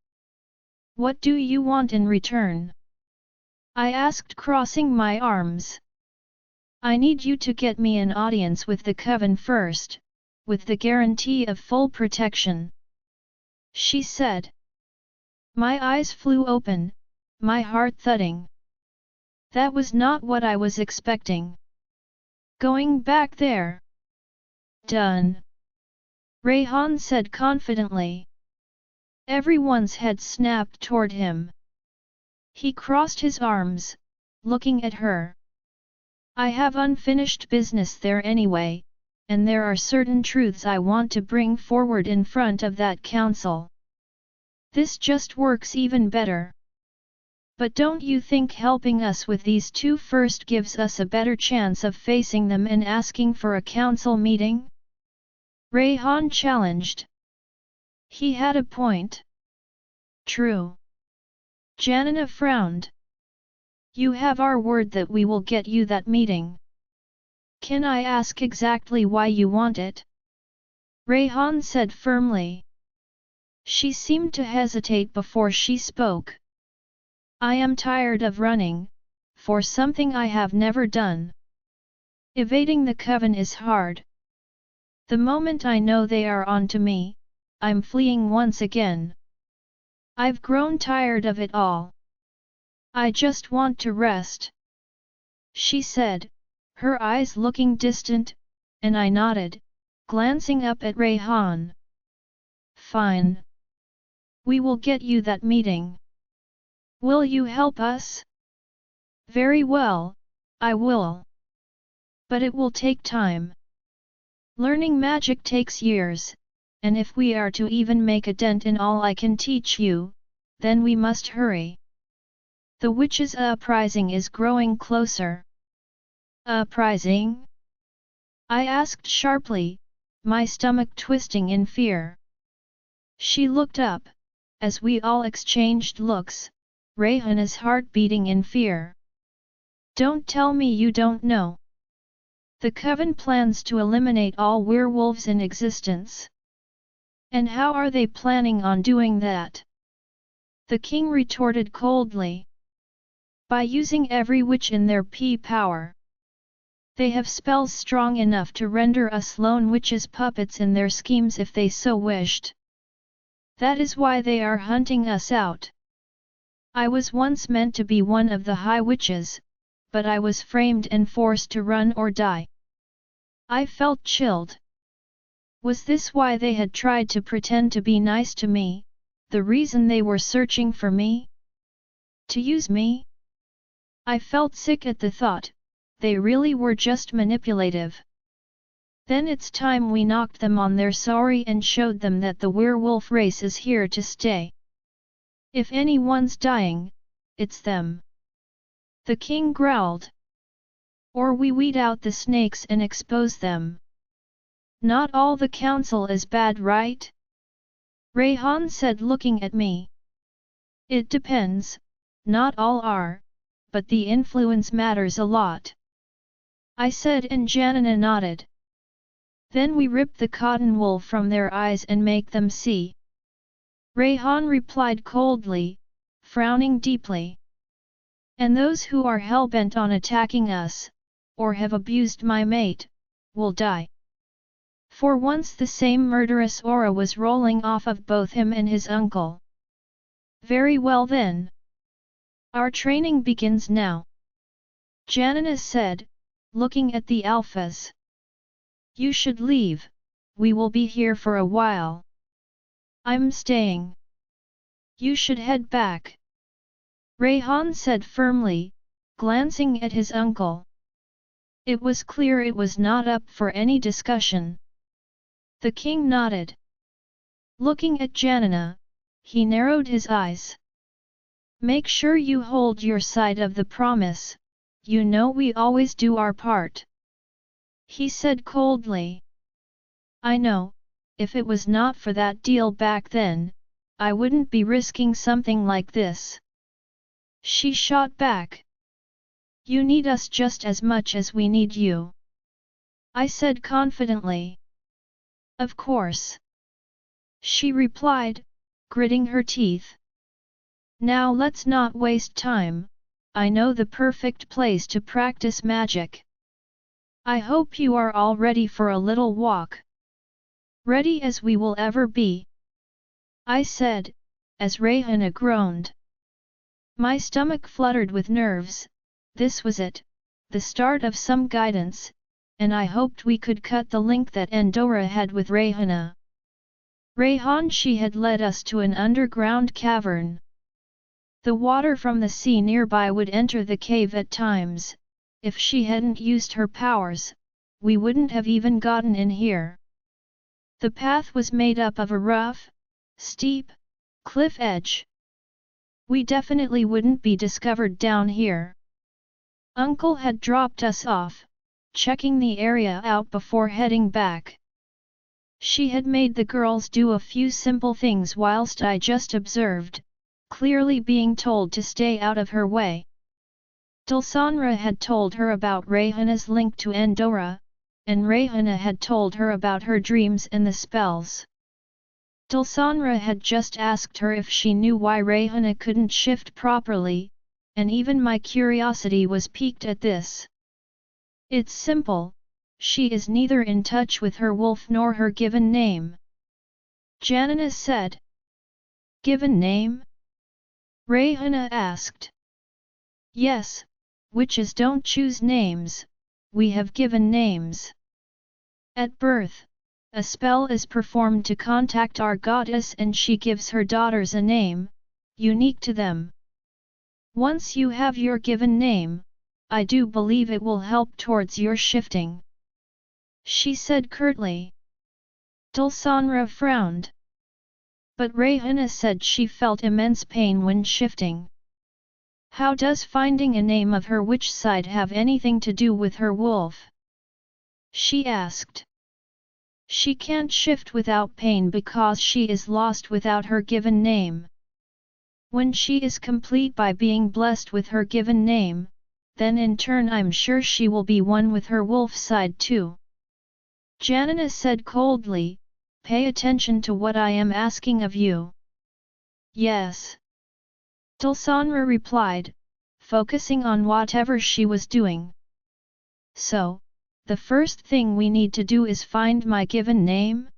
What do you want in return? I asked, crossing my arms. I need you to get me an audience with the coven first, with the guarantee of full protection. She said. My eyes flew open, my heart thudding. That was not what I was expecting. Going back there. Done. Rayhan said confidently. Everyone's head snapped toward him. He crossed his arms, looking at her. I have unfinished business there anyway, and there are certain truths I want to bring forward in front of that council. This just works even better. But don't you think helping us with these two first gives us a better chance of facing them and asking for a council meeting? Rayhan challenged. He had a point. True. Janina frowned. You have our word that we will get you that meeting. Can I ask exactly why you want it? Rayhan said firmly. She seemed to hesitate before she spoke. I am tired of running, for something I have never done. Evading the coven is hard. The moment I know they are on to me, I'm fleeing once again. I've grown tired of it all. I just want to rest. She said, her eyes looking distant, and I nodded, glancing up at Rayhan. Fine. We will get you that meeting. Will you help us? Very well, I will. But it will take time. Learning magic takes years, and if we are to even make a dent in all I can teach you, then we must hurry. The witches' uprising is growing closer. Uprising? I asked sharply, my stomach twisting in fear. She looked up, as we all exchanged looks, Rayhan's heart beating in fear. Don't tell me you don't know. The coven plans to eliminate all werewolves in existence. And how are they planning on doing that? The king retorted coldly. By using every witch in their power. They have spells strong enough to render us lone witches puppets in their schemes if they so wished. That is why they are hunting us out. I was once meant to be one of the high witches, but I was framed and forced to run or die. I felt chilled. Was this why they had tried to pretend to be nice to me, the reason they were searching for me? To use me? I felt sick at the thought, they really were just manipulative. Then it's time we knocked them on their sorry and showed them that the werewolf race is here to stay. If anyone's dying, it's them. The king growled. Or we weed out the snakes and expose them. Not all the council is bad, right? Rayhan said looking at me. It depends, not all are, but the influence matters a lot. I said and Janina nodded. Then we rip the cotton wool from their eyes and make them see. Rayhan replied coldly, frowning deeply. And those who are hell-bent on attacking us, or have abused my mate, will die. For once the same murderous aura was rolling off of both him and his uncle. Very well then. Our training begins now. Janina said, looking at the alphas. You should leave, we will be here for a while. I'm staying. You should head back. Rayhan said firmly, glancing at his uncle. It was clear it was not up for any discussion. The king nodded. Looking at Janina, he narrowed his eyes. Make sure you hold your side of the promise, you know we always do our part. He said coldly. I know, if it was not for that deal back then, I wouldn't be risking something like this. She shot back. You need us just as much as we need you. I said confidently. Of course. She replied, gritting her teeth. Now let's not waste time, I know the perfect place to practice magic. I hope you are all ready for a little walk. Ready as we will ever be. I said, as Rayhana groaned. My stomach fluttered with nerves. This was it, the start of some guidance, and I hoped we could cut the link that Endora had with Rayhana. She had led us to an underground cavern. The water from the sea nearby would enter the cave at times. If she hadn't used her powers, we wouldn't have even gotten in here. The path was made up of a rough, steep, cliff edge. We definitely wouldn't be discovered down here. Uncle had dropped us off, checking the area out before heading back. She had made the girls do a few simple things whilst I just observed, clearly being told to stay out of her way. Dulsanra had told her about Rayhana's link to Endora, and Rayhana had told her about her dreams and the spells. Dulsanra had just asked her if she knew why Rayhana couldn't shift properly, and even my curiosity was piqued at this. It's simple, she is neither in touch with her wolf nor her given name. Janina said. Given name? Rayhana asked. Yes, witches don't choose names, we have given names. At birth, a spell is performed to contact our goddess and she gives her daughters a name, unique to them. Once you have your given name, I do believe it will help towards your shifting. She said curtly. Dulsanra frowned. But Rayhana said she felt immense pain when shifting. How does finding a name of her witch side have anything to do with her wolf? She asked. She can't shift without pain because she is lost without her given name. When she is complete by being blessed with her given name, then in turn I'm sure she will be one with her wolf side too. Janina said coldly, pay attention to what I am asking of you. Yes. Dulsanra replied, focusing on whatever she was doing. So, the first thing we need to do is find my given name?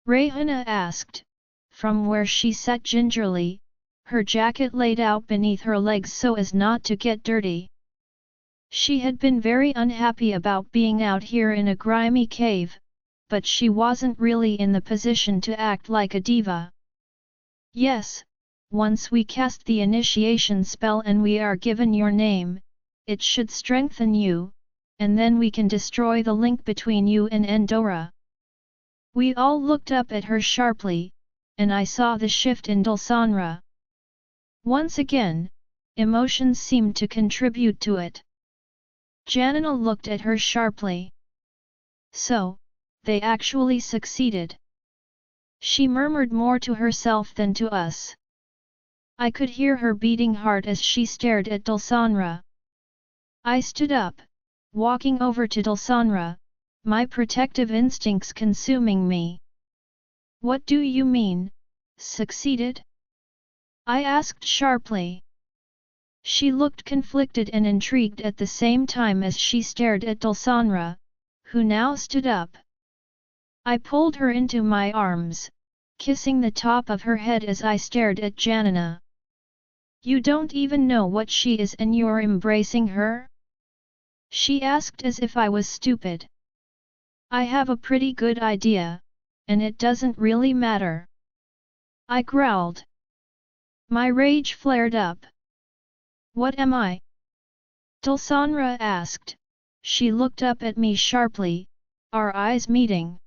Rayhana asked, from where she sat gingerly, her jacket laid out beneath her legs so as not to get dirty. She had been very unhappy about being out here in a grimy cave, but she wasn't really in the position to act like a diva. Yes, once we cast the initiation spell and we are given your name, it should strengthen you, and then we can destroy the link between you and Endora. We all looked up at her sharply, and I saw the shift in Dulsanra. Once again, emotions seemed to contribute to it. Janina looked at her sharply. So, they actually succeeded. She murmured more to herself than to us. I could hear her beating hard as she stared at Dulsanra. I stood up, walking over to Dulsanra, my protective instincts consuming me. What do you mean, succeeded? I asked sharply. She looked conflicted and intrigued at the same time as she stared at Dulsanra, who now stood up. I pulled her into my arms, kissing the top of her head as I stared at Janina. You don't even know what she is and you're embracing her? She asked as if I was stupid. I have a pretty good idea, and it doesn't really matter. I growled. My rage flared up. What am I? Dulsanra asked. She looked up at me sharply, our eyes meeting.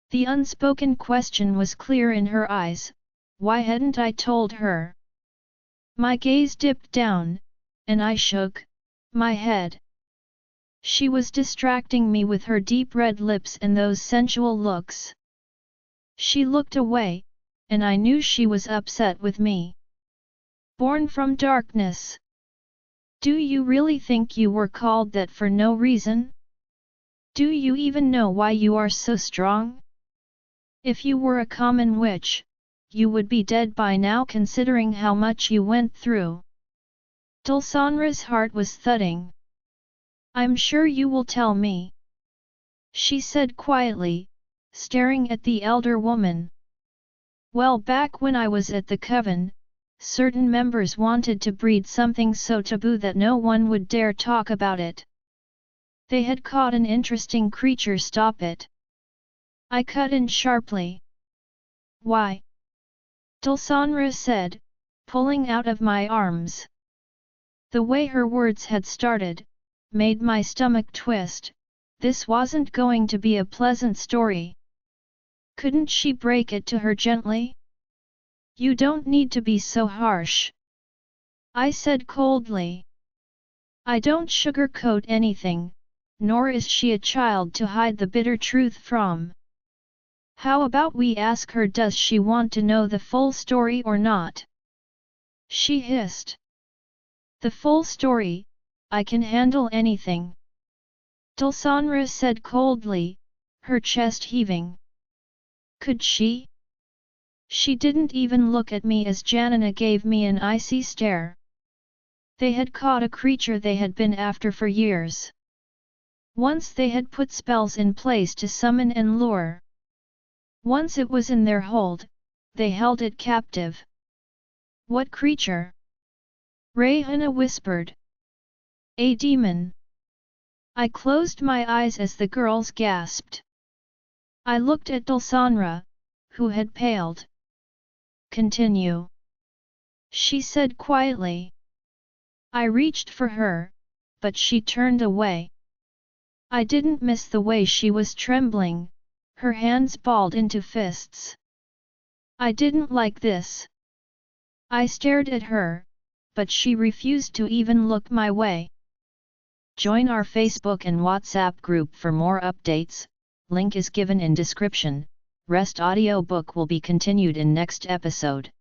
The unspoken question was clear in her eyes, why hadn't I told her? My gaze dipped down, and I shook my head. She was distracting me with her deep red lips and those sensual looks. She looked away, and I knew she was upset with me. Born from darkness. Do you really think you were called that for no reason? Do you even know why you are so strong? If you were a common witch, you would be dead by now considering how much you went through. Dulsanra's heart was thudding. I'm sure you will tell me. She said quietly, staring at the elder woman. Well, back when I was at the coven, certain members wanted to breed something so taboo that no one would dare talk about it. They had caught an interesting creature. Stop it! I cut in sharply. Why? Dulsanra said, pulling out of my arms. The way her words had started, made my stomach twist. This wasn't going to be a pleasant story. Couldn't she break it to her gently? You don't need to be so harsh, I said coldly. I don't sugarcoat anything, nor is she a child to hide the bitter truth from. How about we ask her, does she want to know the full story or not? She hissed. The full story, I can handle anything. Dulsanra said coldly, her chest heaving. Could she? She didn't even look at me as Janina gave me an icy stare. They had caught a creature they had been after for years. Once they had put spells in place to summon and lure. Once it was in their hold, they held it captive. What creature? Rayhana whispered. A demon. I closed my eyes as the girls gasped. I looked at Dulsanra, who had paled. Continue, she said quietly. I reached for her, but she turned away. I didn't miss the way she was trembling, her hands balled into fists. I didn't like this. I stared at her, but she refused to even look my way. Join our Facebook and WhatsApp group for more updates, link is given in description. Rest audiobook will be continued in next episode.